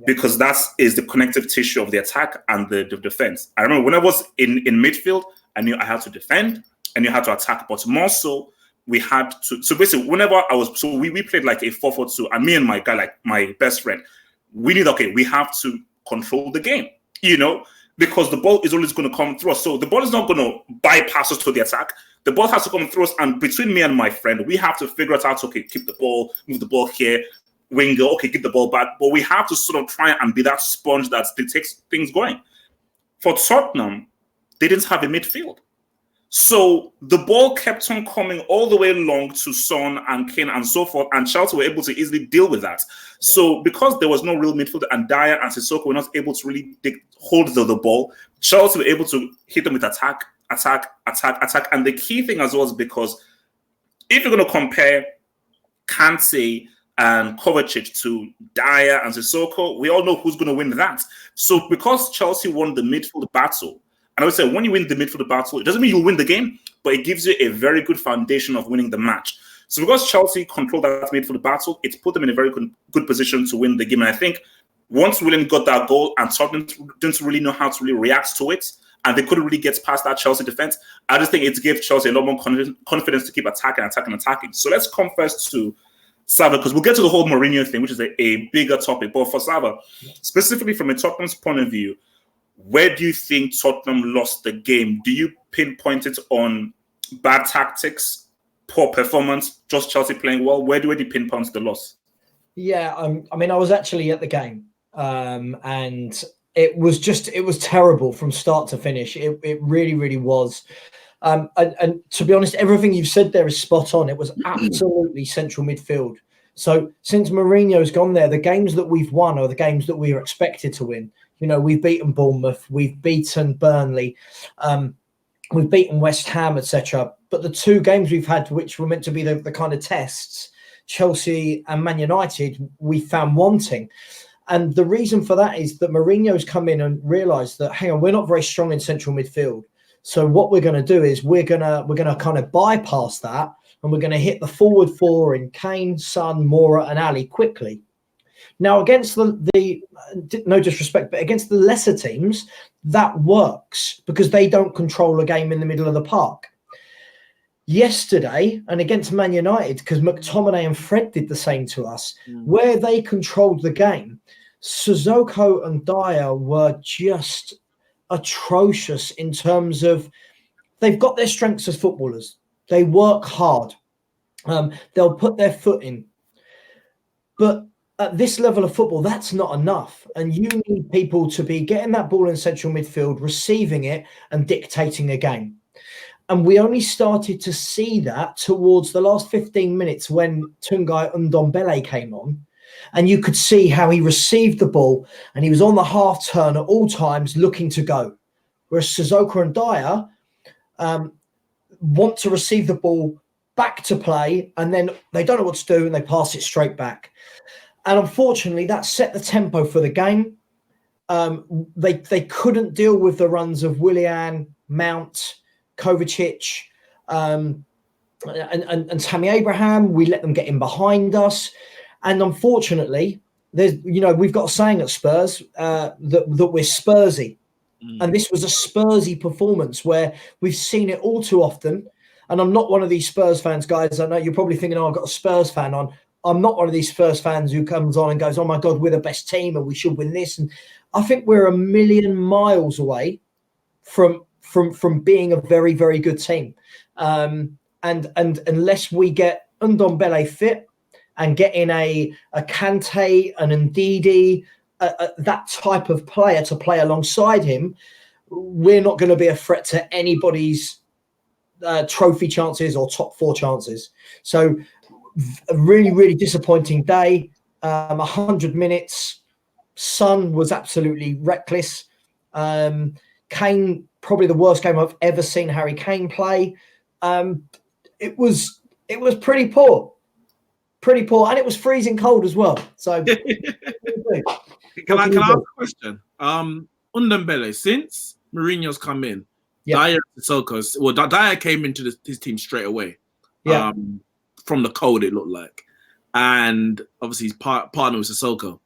Because that is the connective tissue of the attack and the defense. I remember when I was in midfield, I knew I had to defend, I knew how to attack, but more so, we had to. So basically, whenever I was, so we played like a 4-4-2, and me and my guy, like my best friend, we have to control the game, because the ball is always going to come through us. So the ball is not going to bypass us to the attack. The ball has to come through us, and between me and my friend, we have to figure it out. Okay, keep the ball, move the ball here, winger. Okay, get the ball back. But we have to sort of try and be that sponge that takes things going. For Tottenham, they didn't have a midfield. So the ball kept on coming all the way long to Son and Kane and so forth, and Chelsea were able to easily deal with that. So because there was no real midfield and Dyer and Sissoko were not able to really hold the ball, Chelsea were able to hit them with attack. And the key thing as well is because if you're going to compare Kante and Kovacic to Dyer and Sissoko, we all know who's going to win that. So because Chelsea won the midfield battle, and I would say when you win the midfield battle, it doesn't mean you'll win the game, but it gives you a very good foundation of winning the match. So because Chelsea controlled that midfield battle, it's put them in a very good position to win the game. And I think once Willian got that goal and Tottenham didn't really know how to really react to it, and they couldn't really get past that Chelsea defense, I just think it gave Chelsea a lot more confidence to keep attacking. So let's come first to Sava, because we'll get to the whole Mourinho thing, which is a bigger topic. But for Sava, specifically from a Tottenham's point of view, where do you think Tottenham lost the game? Do you pinpoint it on bad tactics, poor performance, just Chelsea playing well? Where do you pinpoint the loss? Yeah, I mean, I was actually at the game, and it was terrible from start to finish. It really, really was. And to be honest, everything you've said there is spot on. It was absolutely central midfield. So since Mourinho's gone there, the games that we've won are the games that we were expected to win. You know, we've beaten Bournemouth, we've beaten Burnley, we've beaten West Ham, etc. But the two games we've had, which were meant to be the kind of tests, Chelsea and Man United, we found wanting. And the reason for that is that Mourinho's come in and realised that, hang on, we're not very strong in central midfield. So what we're going to do is we're going to kind of bypass that, and we're going to hit the forward four in Kane, Son, Moura, and Ali quickly. Now, against the no disrespect, but against the lesser teams, that works because they don't control a game in the middle of the park. Yesterday, and against Man United, because McTominay and Fred did the same to us, where they controlled the game, Sissoko and Dyer were just atrocious in terms of they've got their strengths as footballers. They work hard. They'll put their foot in. But at this level of football, that's not enough. And you need people to be getting that ball in central midfield, receiving it and dictating a game. And we only started to see that towards the last 15 minutes when Tungai Ndombele came on. And you could see how he received the ball and he was on the half turn at all times looking to go. Whereas Sissoko and Dyer want to receive the ball back to play, and then they don't know what to do and they pass it straight back. And unfortunately, that set the tempo for the game. They couldn't deal with the runs of Willian, Mount, Kovacic, and Tammy Abraham. We let them get in behind us. And unfortunately, we've got a saying at Spurs that we're Spursy. And this was a Spursy performance where we've seen it all too often. And I'm not one of these Spurs fans, guys. I know you're probably thinking, oh, I've got a Spurs fan on. I'm not one of these Spurs fans who comes on and goes, oh, my God, we're the best team and we should win this. And I think we're a million miles away from being a very, very good team. And unless we get Ndombele fit and get in a Kante, an Ndidi, that type of player to play alongside him, we're not going to be a threat to anybody's trophy chances or top four chances. So a really, really disappointing day. 100 minutes. Son was absolutely reckless. Kane, probably the worst game I've ever seen Harry Kane play. It was pretty poor. Pretty poor. And it was freezing cold as well. So Can I ask a question? Ndombele, since Mourinho's come in, Dyer came into his team straight away. Yeah. From the cold, it looked like. And obviously his partner was Sissoko.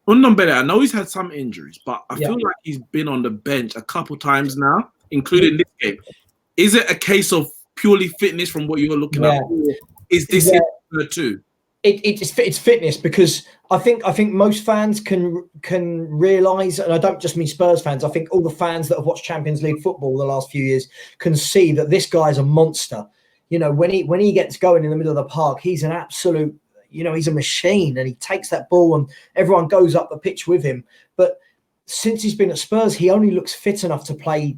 Ndombele, I know he's had some injuries, but I feel like he's been on the bench a couple times now, including this game. Is it a case of purely fitness from what you're looking at? Or is this it too? It's fitness, because I think most fans can realise, and I don't just mean Spurs fans, I think all the fans that have watched Champions League football the last few years can see that this guy's a monster. You know, when he gets going in the middle of the park, he's an absolute, he's a machine, and he takes that ball and everyone goes up the pitch with him. But since he's been at Spurs, he only looks fit enough to play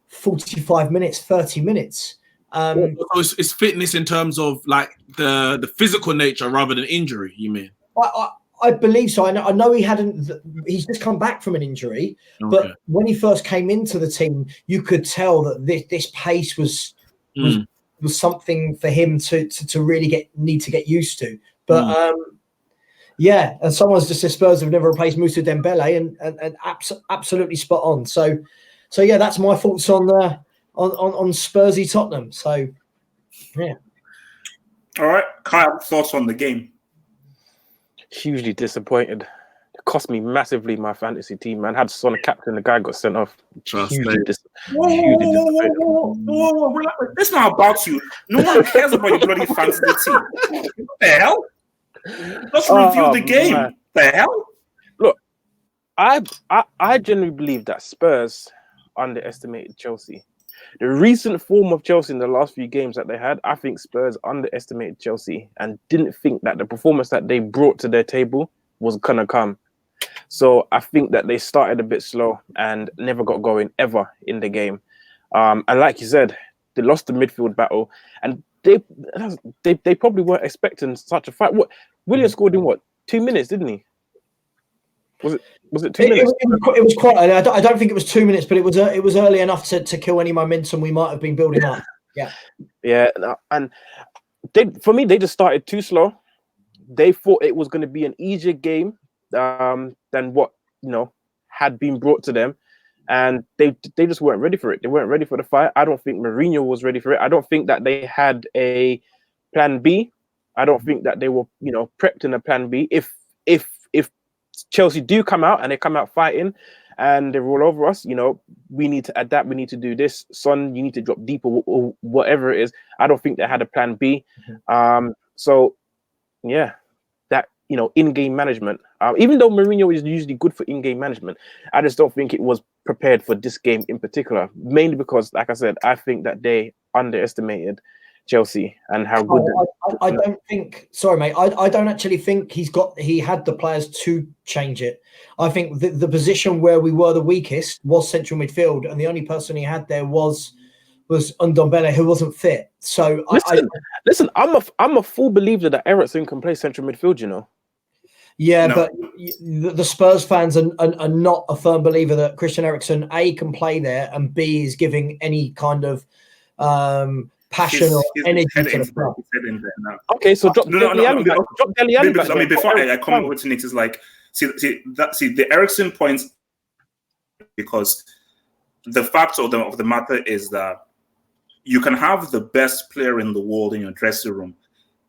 45 minutes, 30 minutes. It's fitness in terms of like the physical nature rather than injury, you mean? I believe so. I know he's just come back from an injury, but when he first came into the team, you could tell that this pace was something for him to really need to get used to. But and someone's just said Spurs have never replaced Moussa Dembele, and absolutely spot on. So yeah, that's my thoughts on Spursy Tottenham. So yeah. All right, Kyle, thoughts on the game? Hugely disappointed. It cost me massively my fantasy team, man. Had Son captain, the guy got sent off. Hugely disappointed. Whoa, relax. It's not about you. No one cares about your bloody fantasy team. What the hell? Let's review the game. Man. The hell? Look, I genuinely believe that Spurs underestimated Chelsea. The recent form of Chelsea in the last few games that they had, I think Spurs underestimated Chelsea and didn't think that the performance that they brought to their table was going to come. So I think that they started a bit slow and never got going ever in the game. And like you said, they lost the midfield battle, and they probably weren't expecting such a fight. What Willian scored in 2 minutes, didn't he? Was it 2 minutes? It was quite early. I don't think it was 2 minutes, but it was early enough to kill any momentum we might have been building up. Yeah. And for me, they just started too slow. They thought it was going to be an easier game than what had been brought to them, and they just weren't ready for it. They weren't ready for the fight. I don't think Mourinho was ready for it. I don't think that they had a plan B. I don't think that they were prepped in a plan B. If Chelsea do come out and they come out fighting and they roll over us, we need to adapt. We need to do this. Son, you need to drop deeper or whatever it is. I don't think they had a plan B. So, yeah, that, in-game management. Even though Mourinho is usually good for in-game management, I just don't think it was prepared for this game in particular. Mainly because, like I said, I think that they underestimated Chelsea and how good. I don't think. Sorry, mate. I don't actually think he had the players to change it. I think the position where we were the weakest was central midfield, and the only person he had there was Ndombele, who wasn't fit. So listen. I'm a full believer that Eriksen can play central midfield. Yeah, no. But the Spurs fans are not a firm believer that Christian Eriksen A can play there, and B is giving any kind of passion or energy to the club. Okay, so drop Dele Alli back. Drop Dele Alli back. I mean, before I come over to Nick, is like see the Eriksen points, because the fact of the matter is that you can have the best player in the world in your dressing room.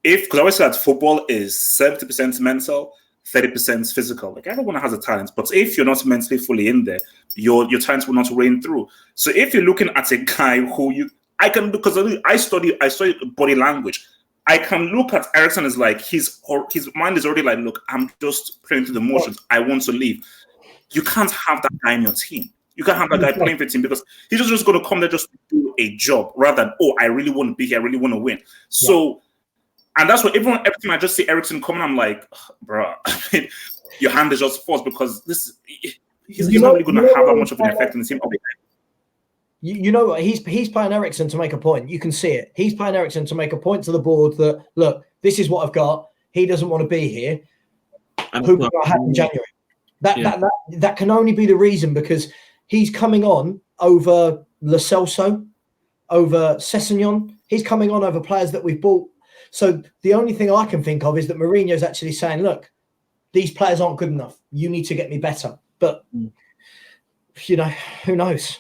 Because I always say that football is 70% mental, 30% physical. Like, everyone has a talent, but if you're not mentally fully in there, your talent will not reign through. So if you're looking at a guy who because I study body language, I can look at Eriksen as like his mind is already like, look, I'm just playing through the motions. I want to leave. You can't have that guy in your team. You can't have that guy playing for your team, because he's just going to come there just to do a job rather than, I really want to be here, I really want to win. So, and that's what every time I just see Eriksen coming, I'm like, bro, your hand is just forced, because he's not really going to have that much of an effect in the team. You know what? He's playing Eriksen to make a point. You can see it. He's playing Eriksen to make a point to the board that, look, this is what I've got. He doesn't want to be here. Who can I have in January? That can only be the reason, because he's coming on over Lo Celso, over Sessegnon. He's coming on over players that we've bought. So the only thing I can think of is that Mourinho's actually saying, look, these players aren't good enough. You need to get me better. But, who knows?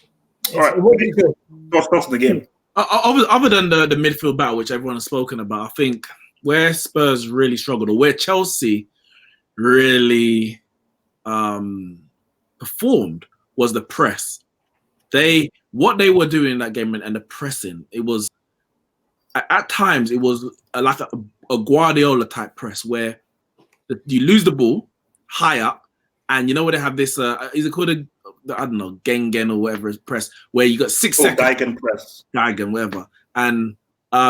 All right, what's the game? Other than the midfield battle, which everyone has spoken about, I think where Spurs really struggled, or where Chelsea really performed, was the press. What they were doing in that game and the pressing, it was at times it was like a a Guardiola type press where you lose the ball high up, and you know where they have this is it called I don't know, Gengen or whatever is press, where you got 6 seconds. Geigen press. Geigen, whatever. And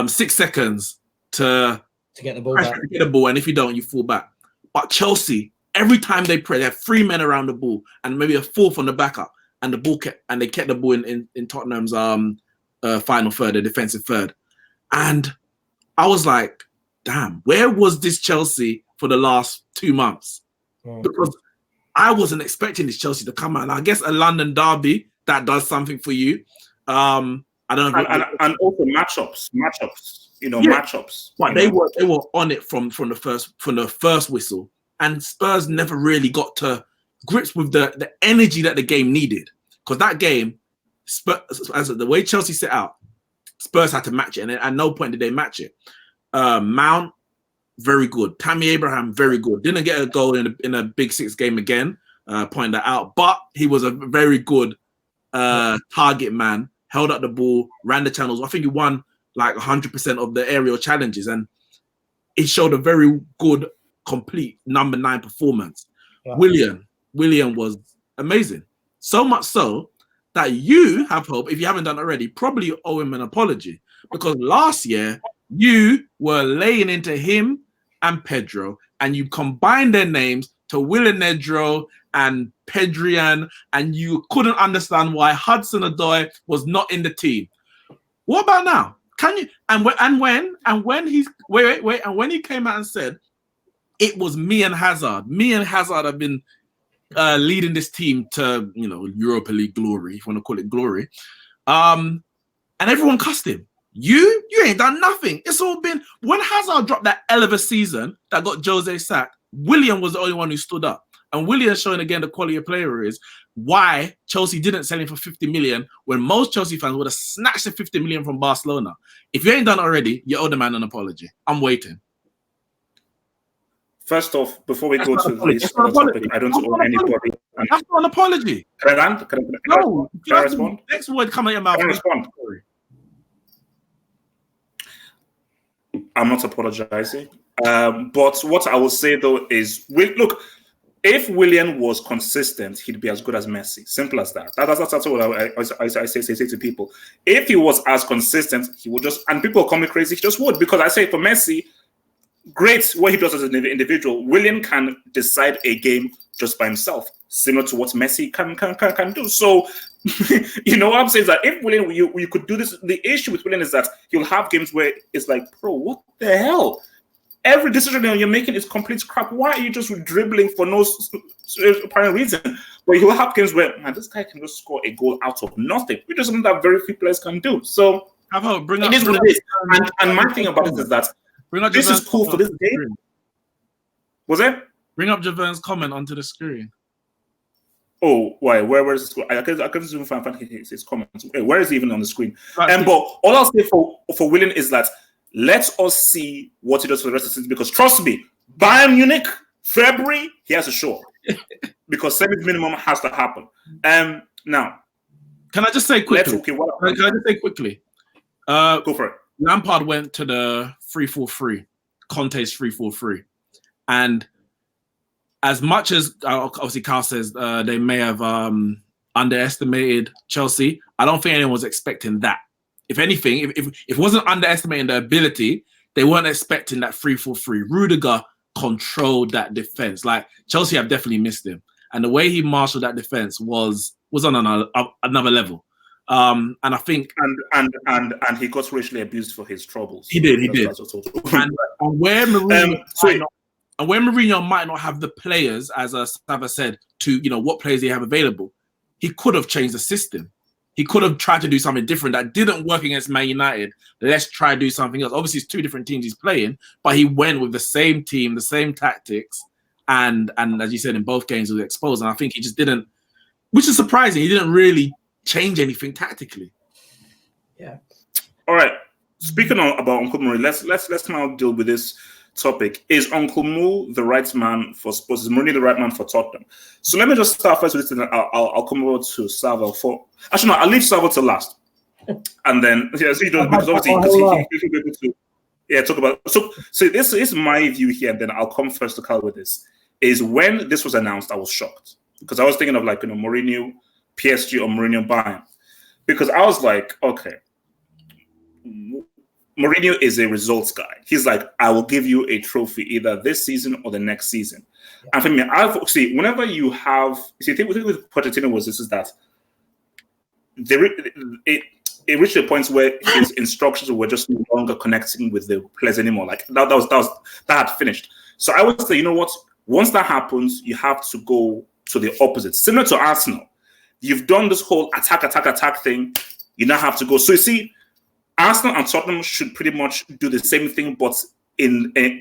6 seconds to get the ball back. To get the ball, and if you don't, you fall back. But Chelsea, every time they press, they have 3 men around the ball and maybe a 4th on the backup, and they kept the ball in Tottenham's final third, the defensive third. And I was like, damn, where was this Chelsea for the last 2 months? Because I wasn't expecting this Chelsea to come out. And I guess a London derby, that does something for you. I don't know. And also matchups. Matchups. But they were on it from the first whistle. And Spurs never really got to grips with the energy that the game needed. Because that game, Spurs, as the way Chelsea set out, Spurs had to match it. And at no point did they match it. Mount, very good. Tammy Abraham, very good. Didn't get a goal in a Big Six game again, point that out. But he was a very good target man, held up the ball, ran the channels. I think he won like 100% of the aerial challenges. And he showed a very good, complete number 9 performance. Yeah. Willian was amazing. So much so that you have hope, if you haven't done already, probably owe him an apology. Because last year, you were laying into him and Pedro, and you combined their names to Willinedro and Pedrian, and you couldn't understand why Hudson-Odoi was not in the team. What about now? Can you? And when he came out and said it was me and Hazard. Me and Hazard have been leading this team to Europa League glory, if you want to call it glory. And everyone cussed him. You ain't done nothing. It's all been when Hazard dropped that L of a season that got Jose sacked. Willian was the only one who stood up, and Willian showing again the quality of player is why Chelsea didn't sell him for 50 million when most Chelsea fans would have snatched the 50 million from Barcelona. If you ain't done it already, you owe the man an apology. I'm waiting. First off, before we go to this topic, I don't owe anybody. That's not an apology. Can I respond? Next word come out of your mouth. Can I respond? I'm not apologizing. But what I will say, though, is, look, if Willian was consistent, he'd be as good as Messi. Simple as that. That's what I say to people. If he was as consistent, he would just, and people call me crazy, he just would. Because I say for Messi, great what he does as an individual. Willian can decide a game just by himself, similar to what Messi can do. So, what I'm saying is that if Willian, you could do this, the issue with Willian is that he'll have games where it's like, bro, what the hell? Every decision you're making is complete crap. Why are you just dribbling for no apparent reason? But he'll have games where, man, this guy can just score a goal out of nothing, which is something that very few players can do. So, it is what it is. And my thing about it is that this is cool for this game. Was it? Bring up Javern's comment onto the screen. Oh, why? Where is it? I couldn't even find his comments. Where is he even on the screen? But all I'll say for Willian is that let us see what he does for the rest of the season. Because trust me, Bayern Munich, February, he has to show up. Because 7 minimum has to happen. Now, can I just say quickly? Go for it. Lampard went to the 3-4-3, Conte's 3-4-3, and as much as obviously Carl says they may have underestimated Chelsea, I don't think anyone was expecting that. If anything, if it wasn't underestimating the ability, they weren't expecting that 3-4-3. Rudiger controlled that defense. Like Chelsea have definitely missed him, and the way he marshaled that defense was on another level. And I think and he got racially abused for his troubles. He did. And where Mourinho might not have the players, as Sava said, to what players they have available, he could have changed the system. He could have tried to do something different that didn't work against Man United. Let's try to do something else. Obviously, it's 2 different teams he's playing, but he went with the same team, the same tactics, and as you said, in both games he was exposed. And I think he just didn't, which is surprising. He didn't really change anything tactically. Yeah. All right. Speaking about Uncle Murray, let's now deal with this topic. Is Uncle Mo the right man for Spurs? Is Mourinho the right man for Tottenham? So let me just start first with this, and I'll come over to Salvo for. Actually, no, I'll leave Salvo to last, and then because obviously he'll be able to. Yeah, talk about so this is my view here, and then I'll come first to Carl with this. Is when this was announced, I was shocked because I was thinking of like Mourinho, PSG, or Mourinho Bayern, because I was like, okay, Mourinho is a results guy. He's like, I will give you a trophy either this season or the next season. Yeah. And for me, I've see whenever you have the thing with Pochettino was this is that it reached a point where his instructions were just no longer connecting with the players anymore. Like that had finished. So I would say, you know what? Once that happens, you have to go to the opposite. Similar to Arsenal, you've done this whole attack thing. You now have to go. So you see, Arsenal and Tottenham should pretty much do the same thing, but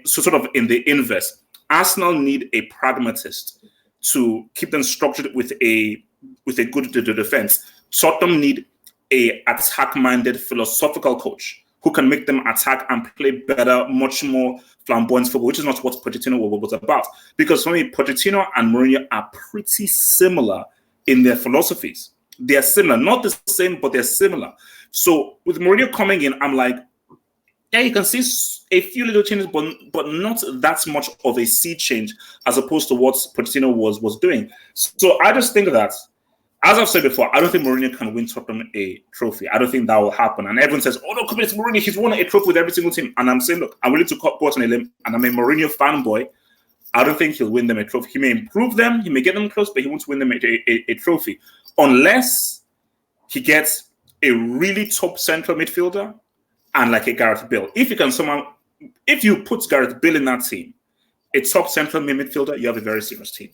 sort of in the inverse. Arsenal need a pragmatist to keep them structured with a good defense. Tottenham need a attack-minded philosophical coach who can make them attack and play better, much more flamboyant football, which is not what Pochettino was about. Because for me, Pochettino and Mourinho are pretty similar in their philosophies. They are similar, not the same, but they're similar. So with Mourinho coming in, I'm like, yeah, you can see a few little changes, but not that much of a sea change as opposed to what Pochettino was doing. So I just think that, as I've said before, I don't think Mourinho can win Tottenham a trophy. I don't think that will happen. And everyone says, oh, no, come it's Mourinho. He's won a trophy with every single team. And I'm saying, look, I'm willing to go out on a limb, and I'm a Mourinho fanboy. I don't think he'll win them a trophy. He may improve them, he may get them close, but he won't win them a trophy. Unless he gets a really top central midfielder and like a Gareth Bale. If you put Gareth Bale in that team, a top central midfielder, you have a very serious team.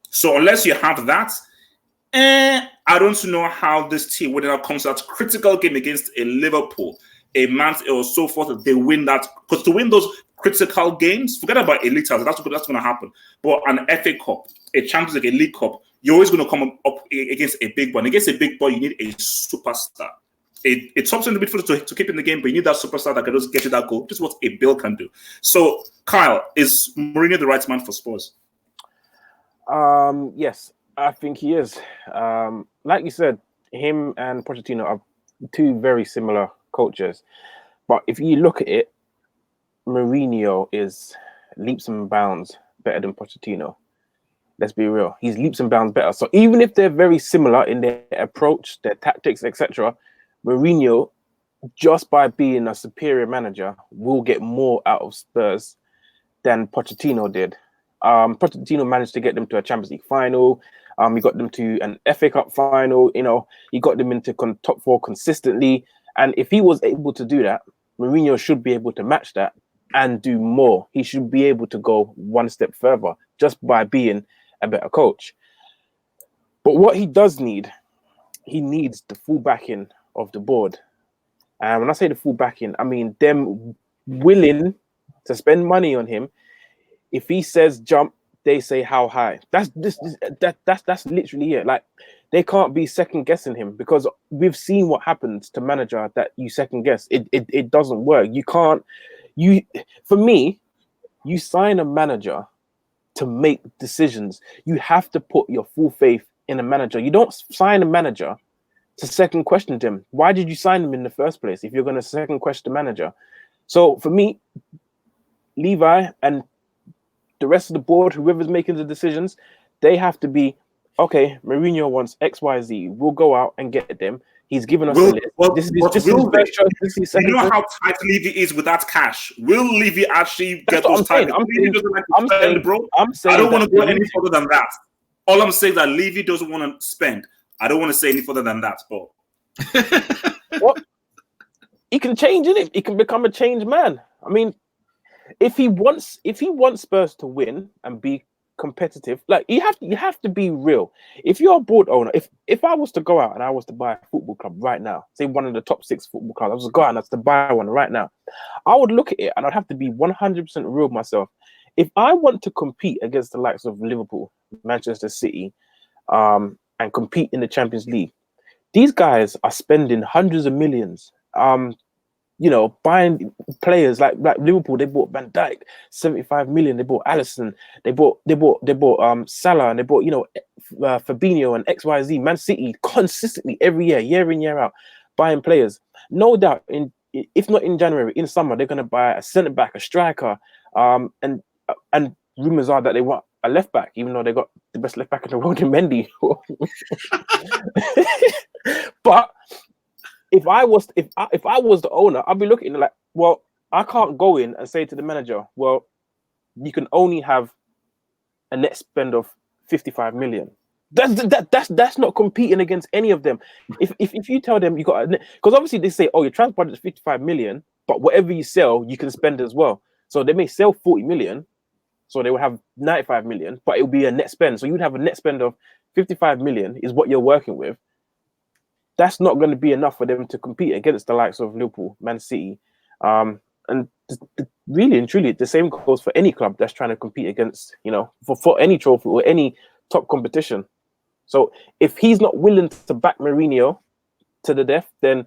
So unless you have that, I don't know how this team, when it comes to that critical game against a Liverpool, a Man or so forth, they win that. Because to win those critical games, forget about a league title, that's going to happen. But an FA Cup, a Champions League, a League Cup, you're always going to come up against a big one. Against a big boy, you need a superstar. A top central midfielder to keep in the game, but you need that superstar that can just get you that goal. Just what a Bill can do. So, Kyle, is Mourinho the right man for Spurs? Yes, I think he is. Like you said, him and Pochettino are two very similar coaches. But if you look at it, Mourinho is leaps and bounds better than Pochettino. Let's be real. He's leaps and bounds better. So even if they're very similar in their approach, their tactics, etc., Mourinho, just by being a superior manager, will get more out of Spurs than Pochettino did. Pochettino managed to get them to a Champions League final. He got them to an FA Cup final. He got them into top four consistently. And if he was able to do that, Mourinho should be able to match that and do more. He should be able to go one step further just by being a better coach. But what he does need, he needs the full backing of the board. And when I say the full backing, I mean them willing to spend money on him. If he says jump, they say how high. That's literally it. Like, they can't be second guessing him, because we've seen what happens to manager that you second guess. It doesn't work. For me, you sign a manager to make decisions. You have to put your full faith in a manager. You don't sign a manager to second question him. Why did you sign him in the first place if you're going to second question the manager? So for me, Levi and the rest of the board, whoever's making the decisions, they have to be, okay, Mourinho wants X, Y, Z. We'll go out and get them. He's given us a list. This is his first choice. This is his second choice. You know how tight Levy is with that cash. Will Levy actually get those titles? I don't want to go any further than that. All I'm saying is that Levy doesn't want to spend. I don't want to say any further than that, but what? He can change, innit? He can become a changed man. I mean, if he wants Spurs to win and be competitive, like you have to be real. If you're a board owner, if I was to go out and I was to buy a football club right now, say one of the top 6 football clubs, I was to go out and I was to buy one right now, I would look at it and I'd have to be 100% real with myself. If I want to compete against the likes of Liverpool, Manchester City, and compete in the Champions League, these guys are spending hundreds of millions. Buying players like Liverpool, they bought Van Dijk, 75 million. They bought Alisson. They bought Salah, and they bought Fabinho and XYZ. Man City consistently every year in, year out, buying players. No doubt, in if not in January, in summer, they're going to buy a centre back, a striker, and rumours are that they want a left back, even though they got the best left back in the world in Mendy. But if I was the owner, I'd be looking like, well, I can't go in and say to the manager, well, you can only have a net spend of 55 million. That's not competing against any of them. If you tell them you got because obviously they say, oh, your transfer budget is 55 million, but whatever you sell, you can spend as well. So they may sell 40 million, so they will have 95 million, but it will be a net spend. So you would have a net spend of 55 million is what you're working with. That's not going to be enough for them to compete against the likes of Liverpool, Man City, and really and truly, the same goes for any club that's trying to compete against, for any trophy or any top competition. So if he's not willing to back Mourinho to the death, then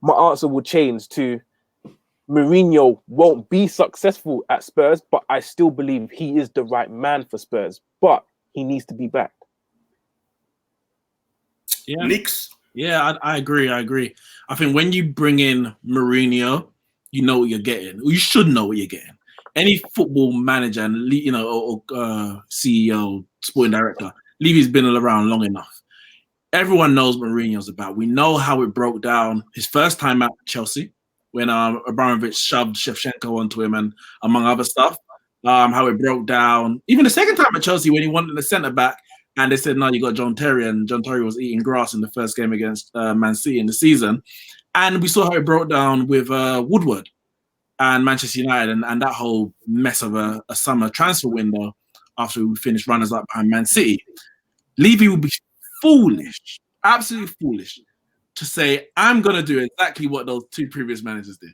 my answer will change to Mourinho won't be successful at Spurs, but I still believe he is the right man for Spurs, but he needs to be backed. Yeah. Leaks. Yeah, I agree. I think when you bring in Mourinho, you know what you're getting. You should know what you're getting. Any football manager and or CEO, sporting director, Levy's been around long enough. Everyone knows what Mourinho's about. We know how it broke down his first time at Chelsea when Abramovich shoved Shevchenko onto him and among other stuff. How it broke down. Even the second time at Chelsea when he wanted the centre back and they said, no, you got John Terry, and John Terry was eating grass in the first game against Man City in the season. And we saw how it broke down with Woodward and Manchester United and that whole mess of a summer transfer window after we finished runners-up behind Man City. Levy would be foolish, absolutely foolish, to say, I'm going to do exactly what those two previous managers did.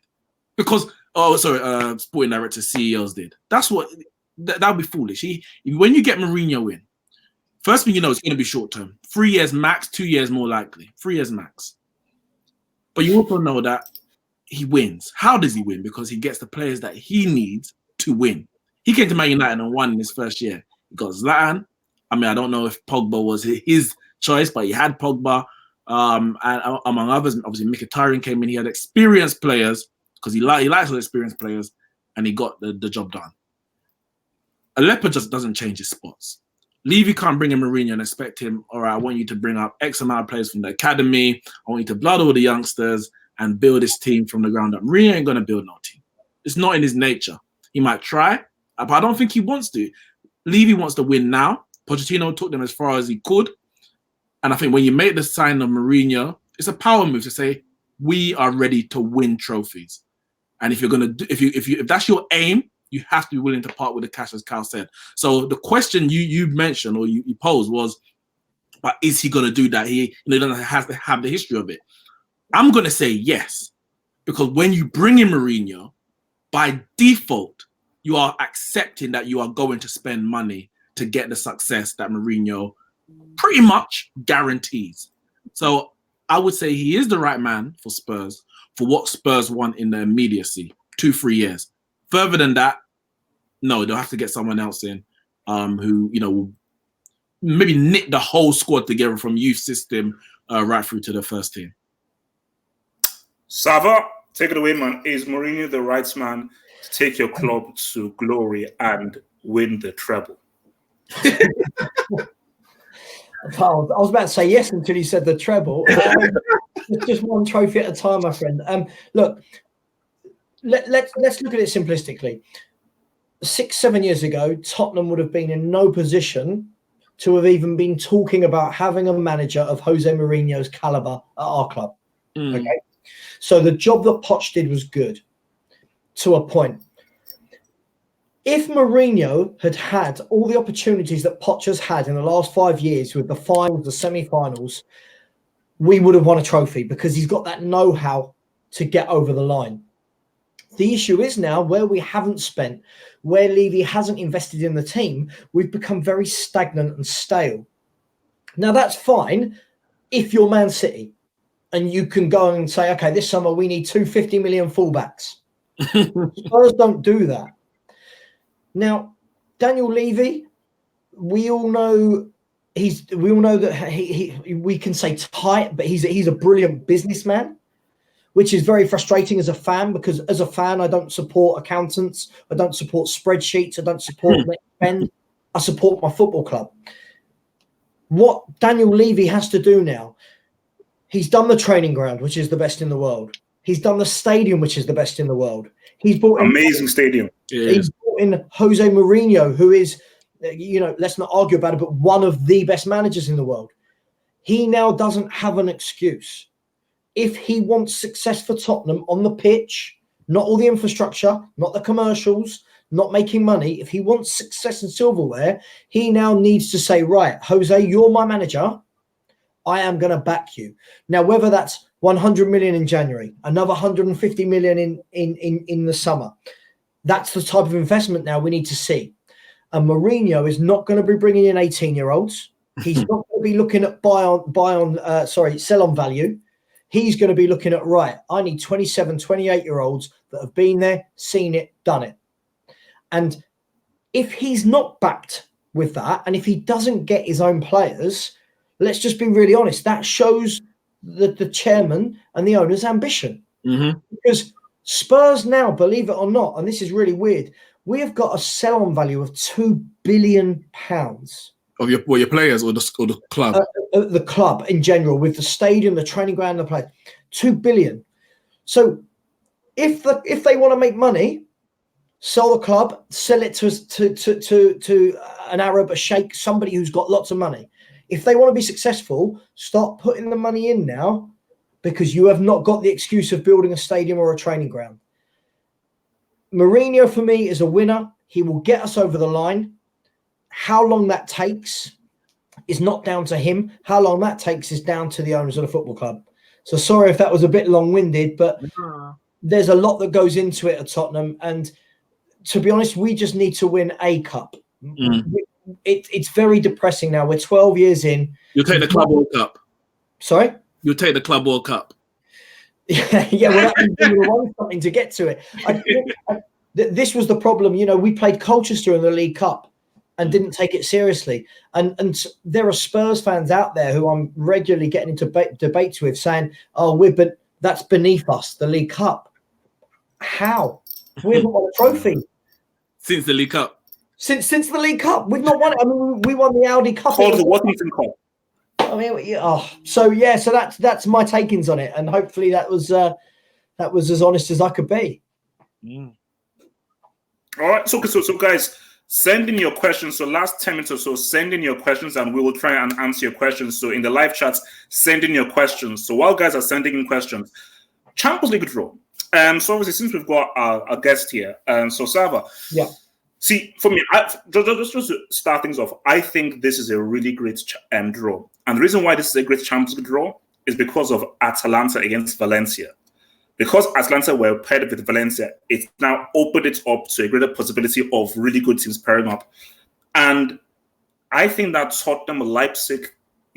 Because, sporting directors, CEOs did. That would be foolish. When you get Mourinho in, first thing you know, it's going to be short-term. 3 years max, 2 years more likely. 3 years max. But you also know that he wins. How does he win? Because he gets the players that he needs to win. He came to Man United and won in his first year. He got Zlatan. I mean, I don't know if Pogba was his choice, but he had Pogba. And among others, obviously Mkhitaryan came in. He had experienced players because he likes all experienced players, and he got the job done. Aleppo just doesn't change his spots. Levy can't bring in Mourinho and expect him, all right, I want you to bring up X amount of players from the academy. I want you to blood all the youngsters and build this team from the ground up. Mourinho ain't going to build no team. It's not in his nature. He might try, but I don't think he wants to. Levy wants to win now. Pochettino took them as far as he could. And I think when you make the sign of Mourinho, it's a power move to say, we are ready to win trophies. And if you're going to if that's your aim, you have to be willing to part with the cash, as Cal said. So the question you mentioned or you posed was, but is he going to do that? He doesn't have to have the history of it. I'm going to say yes, because when you bring in Mourinho, by default, you are accepting that you are going to spend money to get the success that Mourinho pretty much guarantees. So I would say he is the right man for Spurs, for what Spurs want in the immediacy, 2-3 years. Further than that, no, they'll have to get someone else in who, will maybe knit the whole squad together from youth system right through to the first team. Sava, take it away, man. Is Mourinho the right man to take your club to glory and win the treble? I was about to say yes until he said the treble. It's just one trophy at a time, my friend. Look, let's look at it simplistically. 6-7 years ago, Tottenham would have been in no position to have even been talking about having a manager of Jose Mourinho's caliber at our club. Okay, so the job that Poch did was good to a point. If Mourinho had all the opportunities that Poch has had in the last 5 years with the finals, the semi-finals, we would have won a trophy because he's got that know-how to get over the line. The issue is now where we haven't spent, where Levy hasn't invested in the team, we've become very stagnant and stale. Now, that's fine if you're Man City and you can go and say, okay, this summer we need 250 million fullbacks. Spurs don't do that. Now, Daniel Levy, we all know that we can say tight, but he's a brilliant businessman. which is very frustrating as a fan, because as a fan, I don't support accountants. I don't support spreadsheets. I don't support spend. I support my football club. What Daniel Levy has to do now, he's done the training ground, which is the best in the world. He's done the stadium, which is the best in the world. He's brought amazing stadium. He's brought in Jose Mourinho, who is, let's not argue about it, but one of the best managers in the world. He now doesn't have an excuse. If he wants success for Tottenham on the pitch, not all the infrastructure, not the commercials, not making money, if he wants success in silverware, he now needs to say, right, Jose, you're my manager. I am going to back you. Now, whether that's 100 million in January, another 150 million in the summer, that's the type of investment now we need to see. And Mourinho is not going to be bringing in 18-year-olds. He's not going to be looking at sell on value. He's going to be looking at, right, I need 27, 28-year-olds that have been there, seen it, done it. And if he's not backed with that, and if he doesn't get his own players, let's just be really honest, that shows the chairman and the owner's ambition. Mm-hmm. Because Spurs now, believe it or not, and this is really weird, we have got a sell-on value of £2 billion. Of your players or the club? The club in general, with the stadium, the training ground, the players. $2 billion. So if they want to make money, sell the club, sell it to an Arab, a sheikh, somebody who's got lots of money. If they want to be successful, start putting the money in now, because you have not got the excuse of building a stadium or a training ground. Mourinho, for me, is a winner. He will get us over the line. How long that takes is not down to him. How long that takes is down to the owners of the football club. So sorry if that was a bit long-winded, but there's a lot that goes into it at Tottenham. And to be honest, we just need to win a cup. It's very depressing now. We're 12 years in. You'll take the Club World Cup. Sorry? You'll take the Club World Cup. Yeah, well, that was something to get to it. This was the problem. We played Colchester in the League Cup and didn't take it seriously. And there are Spurs fans out there who I'm regularly getting into debates with saying, that's beneath us, the League Cup. How? We haven't won a trophy. Since the League Cup. Since the League Cup. We've not won it. I mean, we won the Audi Cup. Called the Washington Cup. I mean, so that's my takings on it. And hopefully that was as honest as I could be. All right. So guys, send in your questions. So last 10 minutes or so, send in your questions and we will try and answer your questions. So in the live chats, send in your questions. So while guys are sending in questions, Champions League draw. So obviously, since we've got our guest here, so Sava. Yeah. See, for me, just to start things off, I think this is a really great draw. And the reason why this is a great Champions League draw is because of Atalanta against Valencia. Because Atalanta were paired with Valencia, it's now opened it up to a greater possibility of really good teams pairing up. And I think that Tottenham-Leipzig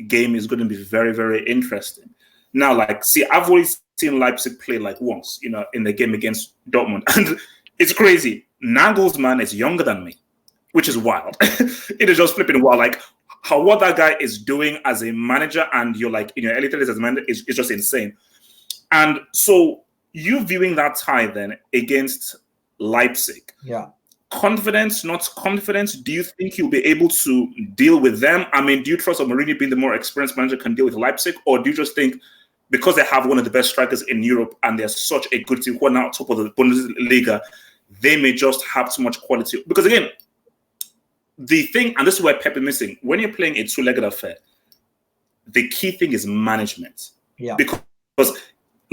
game is going to be very, very interesting. Now, I've always seen Leipzig play once, in the game against Dortmund. And it's crazy. Nagelsmann is younger than me, which is wild. It is just flipping wild. What that guy is doing as a manager and you're in your early 30s as a manager is just insane. And so you viewing that tie then against Leipzig. Yeah. Confidence, not confidence. Do you think you'll be able to deal with them? I mean, do you trust that Mourinho being the more experienced manager can deal with Leipzig? Or do you just think because they have one of the best strikers in Europe and they're such a good team who are now top of the Bundesliga, they may just have too much quality? Because again, the thing, and this is where Pep is missing, when you're playing a two-legged affair, the key thing is management. Yeah. Because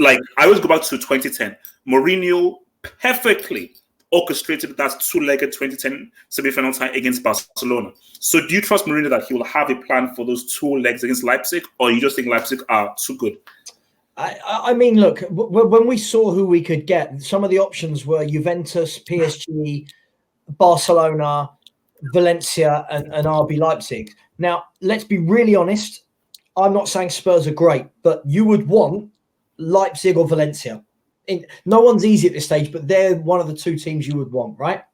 I always go back to 2010. Mourinho perfectly orchestrated that two-legged 2010 semi-final tie against Barcelona. So do you trust Mourinho that he will have a plan for those two legs against Leipzig, or you just think Leipzig are too good? I mean, look, when we saw who we could get, some of the options were Juventus, PSG, Barcelona, Valencia, and RB Leipzig. Now, let's be really honest. I'm not saying Spurs are great, but you would want Leipzig or Valencia. No one's easy at this stage, but they're one of the two teams you would want, right?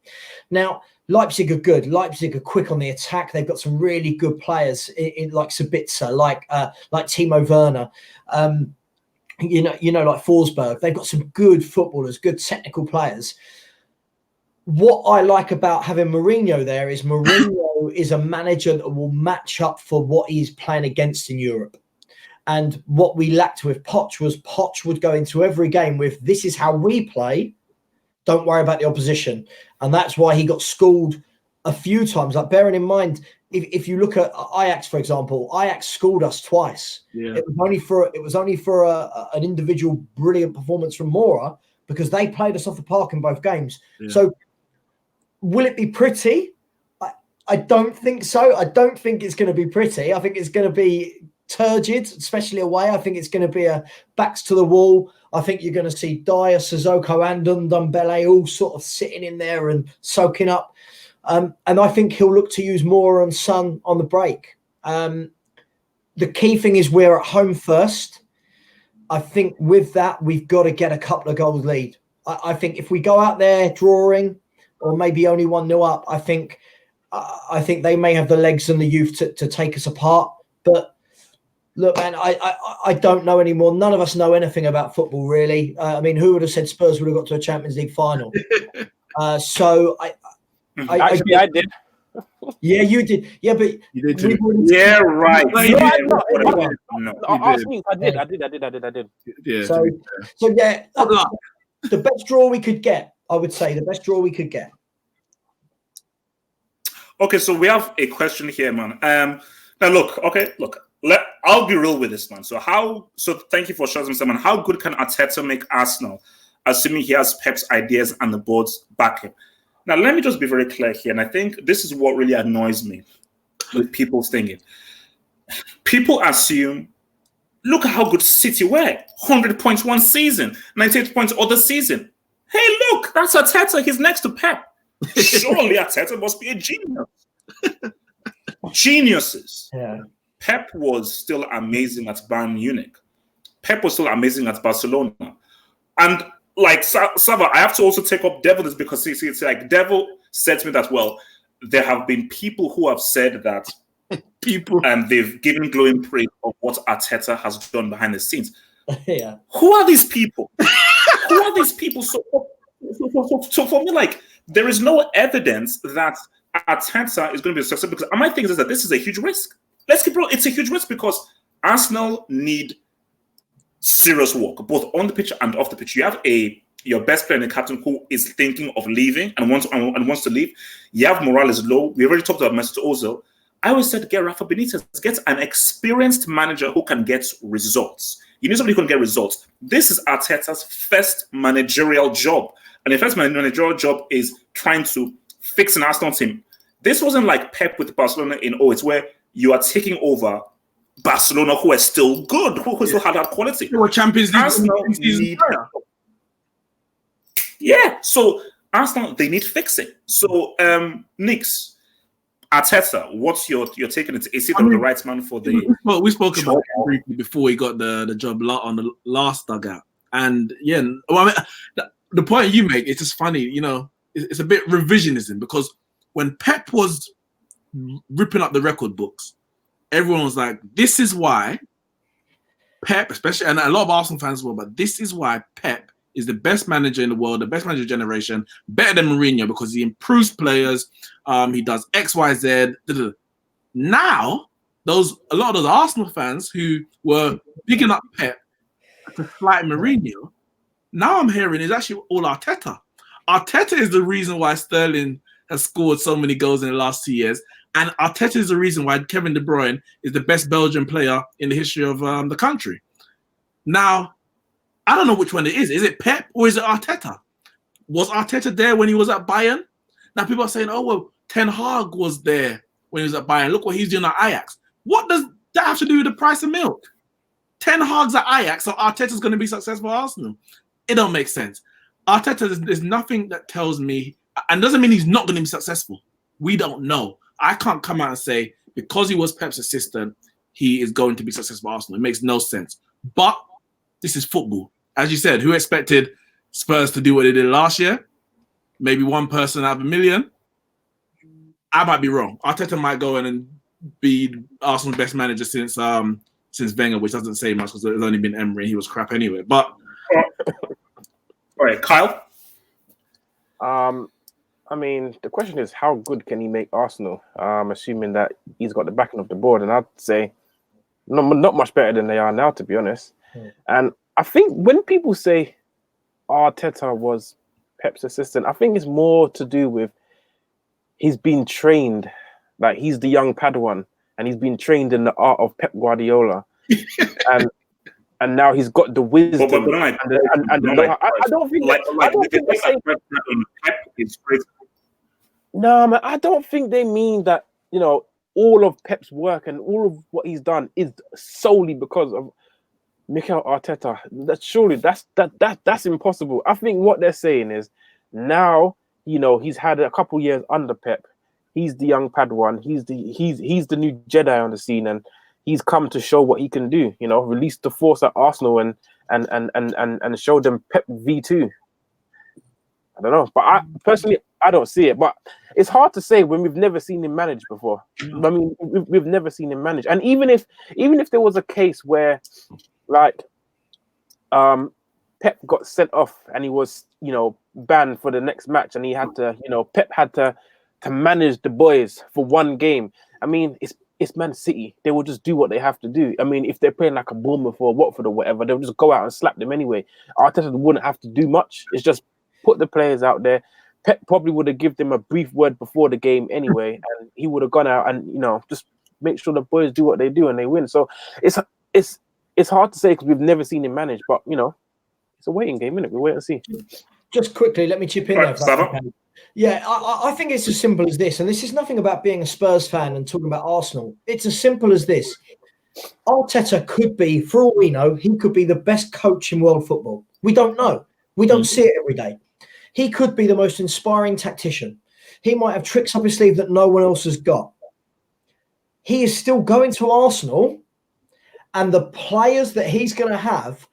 Now, Leipzig are good. Leipzig are quick on the attack. They've got some really good players in like Sabitzer, like Timo Werner. you know, like Forsberg. They've got some good footballers, good technical players. What I like about having Mourinho there is Mourinho is a manager that will match up for what he's playing against in Europe. And what we lacked with Poch was Poch would go into every game with, this is how we play. Don't worry about the opposition. And that's why he got schooled a few times. Like, bearing in mind, if you look at Ajax, for example, Ajax schooled us twice. Yeah. It was only for an individual brilliant performance from Mora, because they played us off the park in both games. Yeah. So will it be pretty? I don't think so. I don't think it's going to be pretty. I think it's going to be turgid, especially away. I think it's going to be a backs to the wall. I think you're going to see Dyer, Sissoko and Ndombele all sort of sitting in there and soaking up. And I think he'll look to use Moore and Son on the break. The key thing is we're at home first. I think with that, we've got to get a couple of goals lead. I think if we go out there drawing or maybe only 1-0 up, I think they may have the legs and the youth to take us apart. But look, man, I don't know anymore. None of us know anything about football, really. I mean, who would have said Spurs would have got to a Champions League final? Actually, I did. Yeah, you did. Yeah, but You did too. Yeah, right. No, ask me. I did. Yeah. So yeah, the best draw we could get, I would say, the best draw we could get. Okay, so we have a question here, man. Now look. I'll be real with this, man. So thank you for sharing some, man. How good can Arteta make Arsenal, assuming he has Pep's ideas and the board's backing? Now, let me just be very clear here, and I think this is what really annoys me with people's thinking. People assume, look at how good City were. 100 points one season, 98 points other season. Hey, look, that's Arteta. He's next to Pep. Surely Arteta must be a genius. Geniuses. Yeah. Pep was still amazing at Bayern Munich. Pep was still amazing at Barcelona. And like Sava, I have to also take up Devil this because it's like Devil said to me that, well, there have been people who have said that and they've given glowing praise of what Arteta has done behind the scenes. Yeah. Who are these people? Who are these people? So for me, like, there is no evidence that Arteta is going to be a success, because my thing is that this is a huge risk. Let's keep real. It's a huge risk because Arsenal need serious work, both on the pitch and off the pitch. You have your best player and the captain who is thinking of leaving and wants to leave. You have morale is low. We already talked about Mesut Ozil. I always said get Rafa Benitez. Get an experienced manager who can get results. You need somebody who can get results. This is Arteta's first managerial job. And the first managerial job is trying to fix an Arsenal team. This wasn't like Pep with Barcelona in it's where you are taking over Barcelona, who are still good, who still had that quality. They were Champions League season. Yeah, so Arsenal, they need fixing. So, Nix, Arteta, what's your take on it? Is he the right man for the... We spoke about it briefly before he got the job on the last dugout. And yeah, well, I mean, the point you make, it's just funny, you know, it's a bit revisionism, because when Pep was ripping up the record books, everyone was like, this is why Pep, especially, and a lot of Arsenal fans as well, but this is why Pep is the best manager in the world, the best manager of generation, better than Mourinho, because he improves players, he does X, Y, Z. Now, a lot of those Arsenal fans who were picking up Pep to fight Mourinho, now I'm hearing it's actually all Arteta. Arteta is the reason why Sterling has scored so many goals in the last 2 years. And Arteta is the reason why Kevin De Bruyne is the best Belgian player in the history of the country. Now, I don't know which one it is. Is it Pep or is it Arteta? Was Arteta there when he was at Bayern? Now, people are saying, oh, well, Ten Hag was there when he was at Bayern. Look what he's doing at Ajax. What does that have to do with the price of milk? Ten Hag's at Ajax, so Arteta's going to be successful at Arsenal. It don't make sense. Arteta, there's nothing that tells me, and doesn't mean he's not going to be successful. We don't know. I can't come out and say, because he was Pep's assistant, he is going to be successful at Arsenal. It makes no sense. But this is football. As you said, who expected Spurs to do what they did last year? Maybe one person out of a million. I might be wrong. Arteta might go in and be Arsenal's best manager since since Wenger, which doesn't say much because it's only been Emery. He was crap anyway. But all right, Kyle. I mean, the question is, how good can he make Arsenal? Assuming that he's got the backing of the board, and I'd say not much better than they are now, to be honest. And I think when people say Arteta was Pep's assistant, I think it's more to do with he's been trained, like he's the young Padawan, and he's been trained in the art of Pep Guardiola, and now he's got the wisdom. I don't think they say. Pep is great. No, man, I don't think they mean that. You know, all of Pep's work and all of what he's done is solely because of Mikel Arteta. That's impossible. I think what they're saying is now, you know, he's had a couple years under Pep. He's the young Padawan. He's the new Jedi on the scene, and he's come to show what he can do. You know, release the force at Arsenal and show them Pep V2. I don't know, but I personally don't see it. But it's hard to say when we've never seen him manage before. I mean, we've never seen him manage, and even if there was a case where, like, Pep got sent off and he was, you know, banned for the next match, and he had to, you know, Pep had to manage the boys for one game. I mean, it's Man City. They will just do what they have to do. I mean, if they're playing like a Bournemouth or Watford or whatever, they'll just go out and slap them anyway. Arteta wouldn't have to do much. It's just put the players out there. Pep probably would have given them a brief word before the game anyway, and he would have gone out and, you know, just make sure the boys do what they do and they win. So it's hard to say because we've never seen him manage, but, you know, it's a waiting game, isn't it? We'll wait and see. Just quickly, let me chip in there. Yeah, I think it's as simple as this, and this is nothing about being a Spurs fan and talking about Arsenal. It's as simple as this. Arteta could be, for all we know, he could be the best coach in world football. We don't know. We don't see it every day. He could be the most inspiring tactician. He might have tricks up his sleeve that no one else has got. He is still going to Arsenal, and the players that he's going to have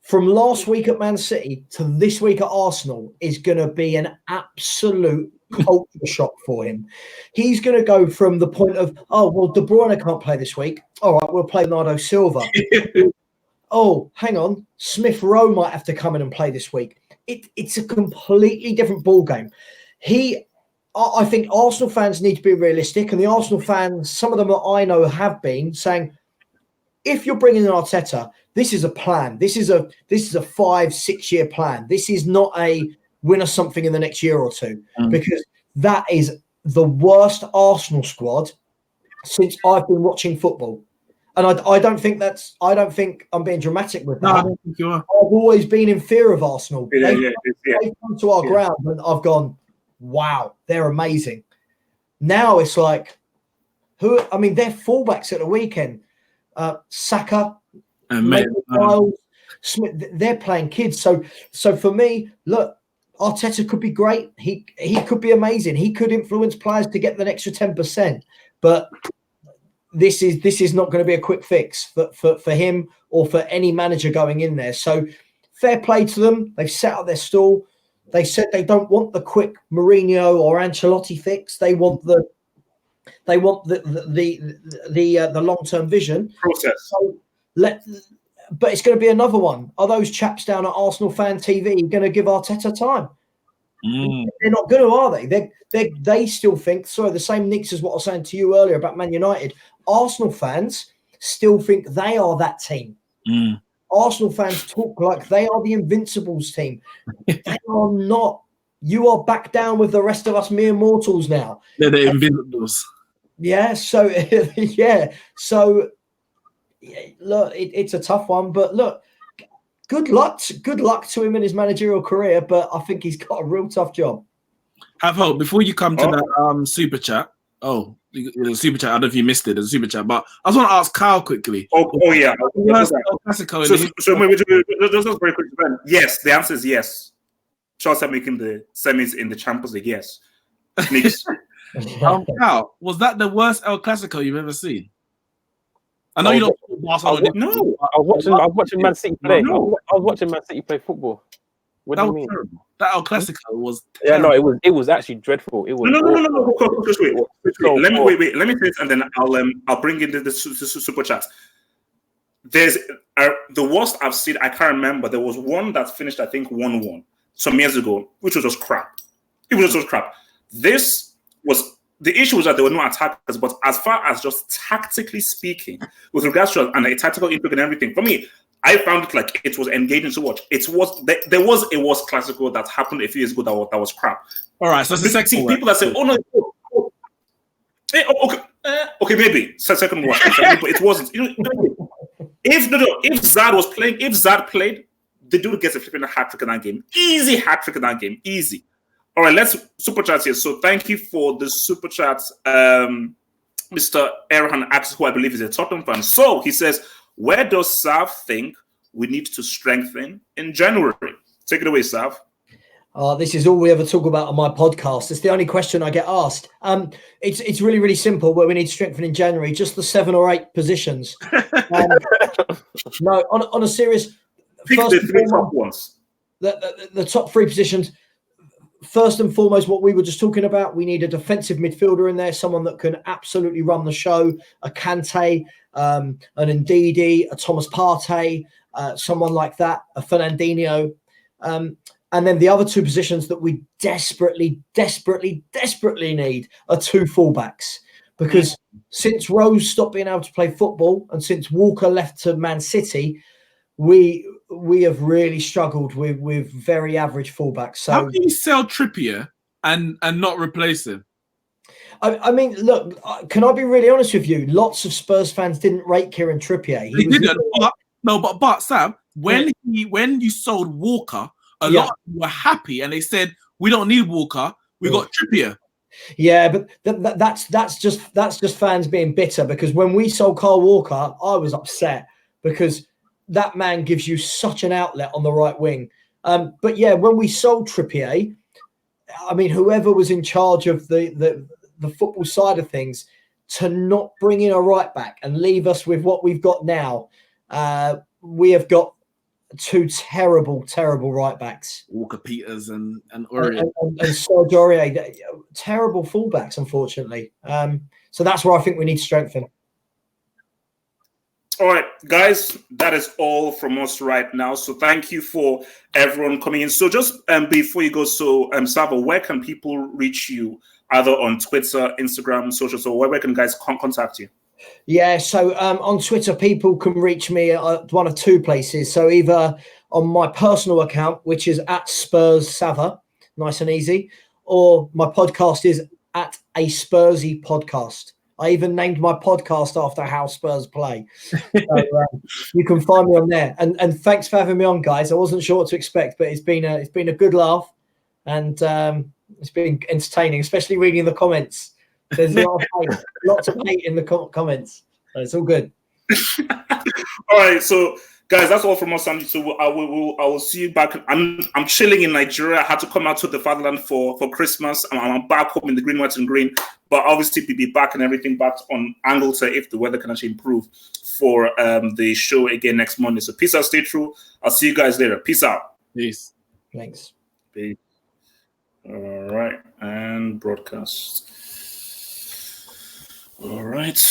from last week at Man City to this week at Arsenal is going to be an absolute culture shock for him. He's going to go from the point of, oh, well, De Bruyne can't play this week. All right, we'll play Bernardo Silva. Oh, hang on. Smith Rowe might have to come in and play this week. It's a completely different ballgame. I think Arsenal fans need to be realistic, and the Arsenal fans, some of them that I know have been saying, if you're bringing in Arteta, this is a plan. This is a 5-6 year plan. This is not a win us something in the next year or two, because that is the worst Arsenal squad since I've been watching football. And I don't think I'm being dramatic with that. No, I don't think you are. I've always been in fear of Arsenal. They've come to our ground and I've gone, wow, they're amazing. Now it's like, their fullbacks at the weekend, Saka, Miles, Smith, they're playing kids. So for me, look, Arteta could be great. He could be amazing. He could influence players to get the extra 10%. But this is not going to be a quick fix for him or for any manager going in there. So fair play to them. They've set up their stall. They said they don't want the quick Mourinho or Ancelotti fix. They want the long-term vision process. So but it's going to be another one. Are those chaps down at Arsenal Fan TV going to give Arteta time? They're not going to, are they? They still think. Sorry, the same Nicks as what I was saying to you earlier about Man United. Arsenal fans still think they are that team. Arsenal fans talk like they are the Invincibles team. They are not. You are back down with the rest of us mere mortals now. They're the Invincibles. Yeah. So yeah. So look, it's a tough one, but look, good luck to him in his managerial career. But I think he's got a real tough job. Have hope before you come to that super chat. Oh, the super chat. I don't know if you missed it. The super chat, but I just want to ask Kyle quickly. Oh yeah. Classico. So just very quick. Yes, the answer is yes. Chelsea are making the semis in the Champions League. Yes. Kyle, was that the worst El Clasico you've ever seen? I know you don't. No, I was watching Man City play. No. I was watching Man City play football. What do you mean? Terrible. That El Clasico was terrible. Yeah, no, it was actually dreadful. It was no. Just wait. Let me finish, and then I'll bring in the super chat. there's the worst I've seen. I can't remember. There was one that finished, I think, 1-1 some years ago, which was just crap. It was just crap. This was the issue was that there were no attackers, but as far as just tactically speaking, with regards to a tactical input and everything, for me, I found it like it was engaging to watch. There was a worse classical that happened a few years ago that was crap. All right, so it's the second people that say, "Oh no, okay, maybe second one," but it wasn't. If Zad was playing, if Zad played, the dude gets a flipping hat trick in that game. Easy hat trick in that game, easy. All right, let's super chat here. So thank you for the super chat. Mr. Erhan asks, who I believe is a Tottenham fan. So he says, where does Sav think we need to strengthen in January? Take it away, Sav. This is all we ever talk about on my podcast. It's the only question I get asked. It's really, really simple. Where we need to strengthen in January, just the 7 or 8 positions. No, on a serious. Pick the 3 top ones. The top 3 positions. First and foremost, what we were just talking about, we need a defensive midfielder in there, someone that can absolutely run the show, a Kante, an Ndidi, a Thomas Partey, someone like that, a Fernandinho. And then the other 2 positions that we desperately need are 2 fullbacks. Because since Rose stopped being able to play football and since Walker left to Man City, we have really struggled with very average fullbacks. So how can you sell Trippier and not replace him? I mean, look, can I be really honest with you? Lots of Spurs fans didn't rate Kieran Trippier. They didn't. But Sam, when you sold Walker, a lot of people were happy and they said, we don't need Walker, we got Trippier. Yeah, but that's just fans being bitter, because when we sold Kyle Walker, I was upset because that man gives you such an outlet on the right wing. But yeah, when we sold Trippier, I mean, whoever was in charge of the football side of things, to not bring in a right back and leave us with what we've got now, we have got 2 terrible right backs. Walker Peters and Aurier. And Serge Aurier, terrible fullbacks, unfortunately. So that's where I think we need to strengthen. All right, guys, that is all from us right now. So thank you for everyone coming in. So just before you go, Sava, where can people reach you? Either on Twitter, Instagram, social. So where can guys contact you? Yeah, so on Twitter, people can reach me at one of 2 places. So either on my personal account, which is at Spurs Sava, nice and easy, or my podcast is at a Spursy podcast. I even named my podcast after how Spurs play. So, you can find me on there. And thanks for having me on, guys. I wasn't sure what to expect, but it's been a good laugh, and it's been entertaining, especially reading the comments. There's lots of hate in the comments. So it's all good. All right, so guys, that's all from us. So I will see you back. I'm chilling in Nigeria. I had to come out to the fatherland for Christmas. I'm back home in the green, white, and green. But obviously, we'll be back and everything back on Anglesey if the weather can actually improve for the show again next Monday. So peace out, stay true. I'll see you guys later. Peace out. Peace. Thanks. Peace. All right, and broadcast. All right.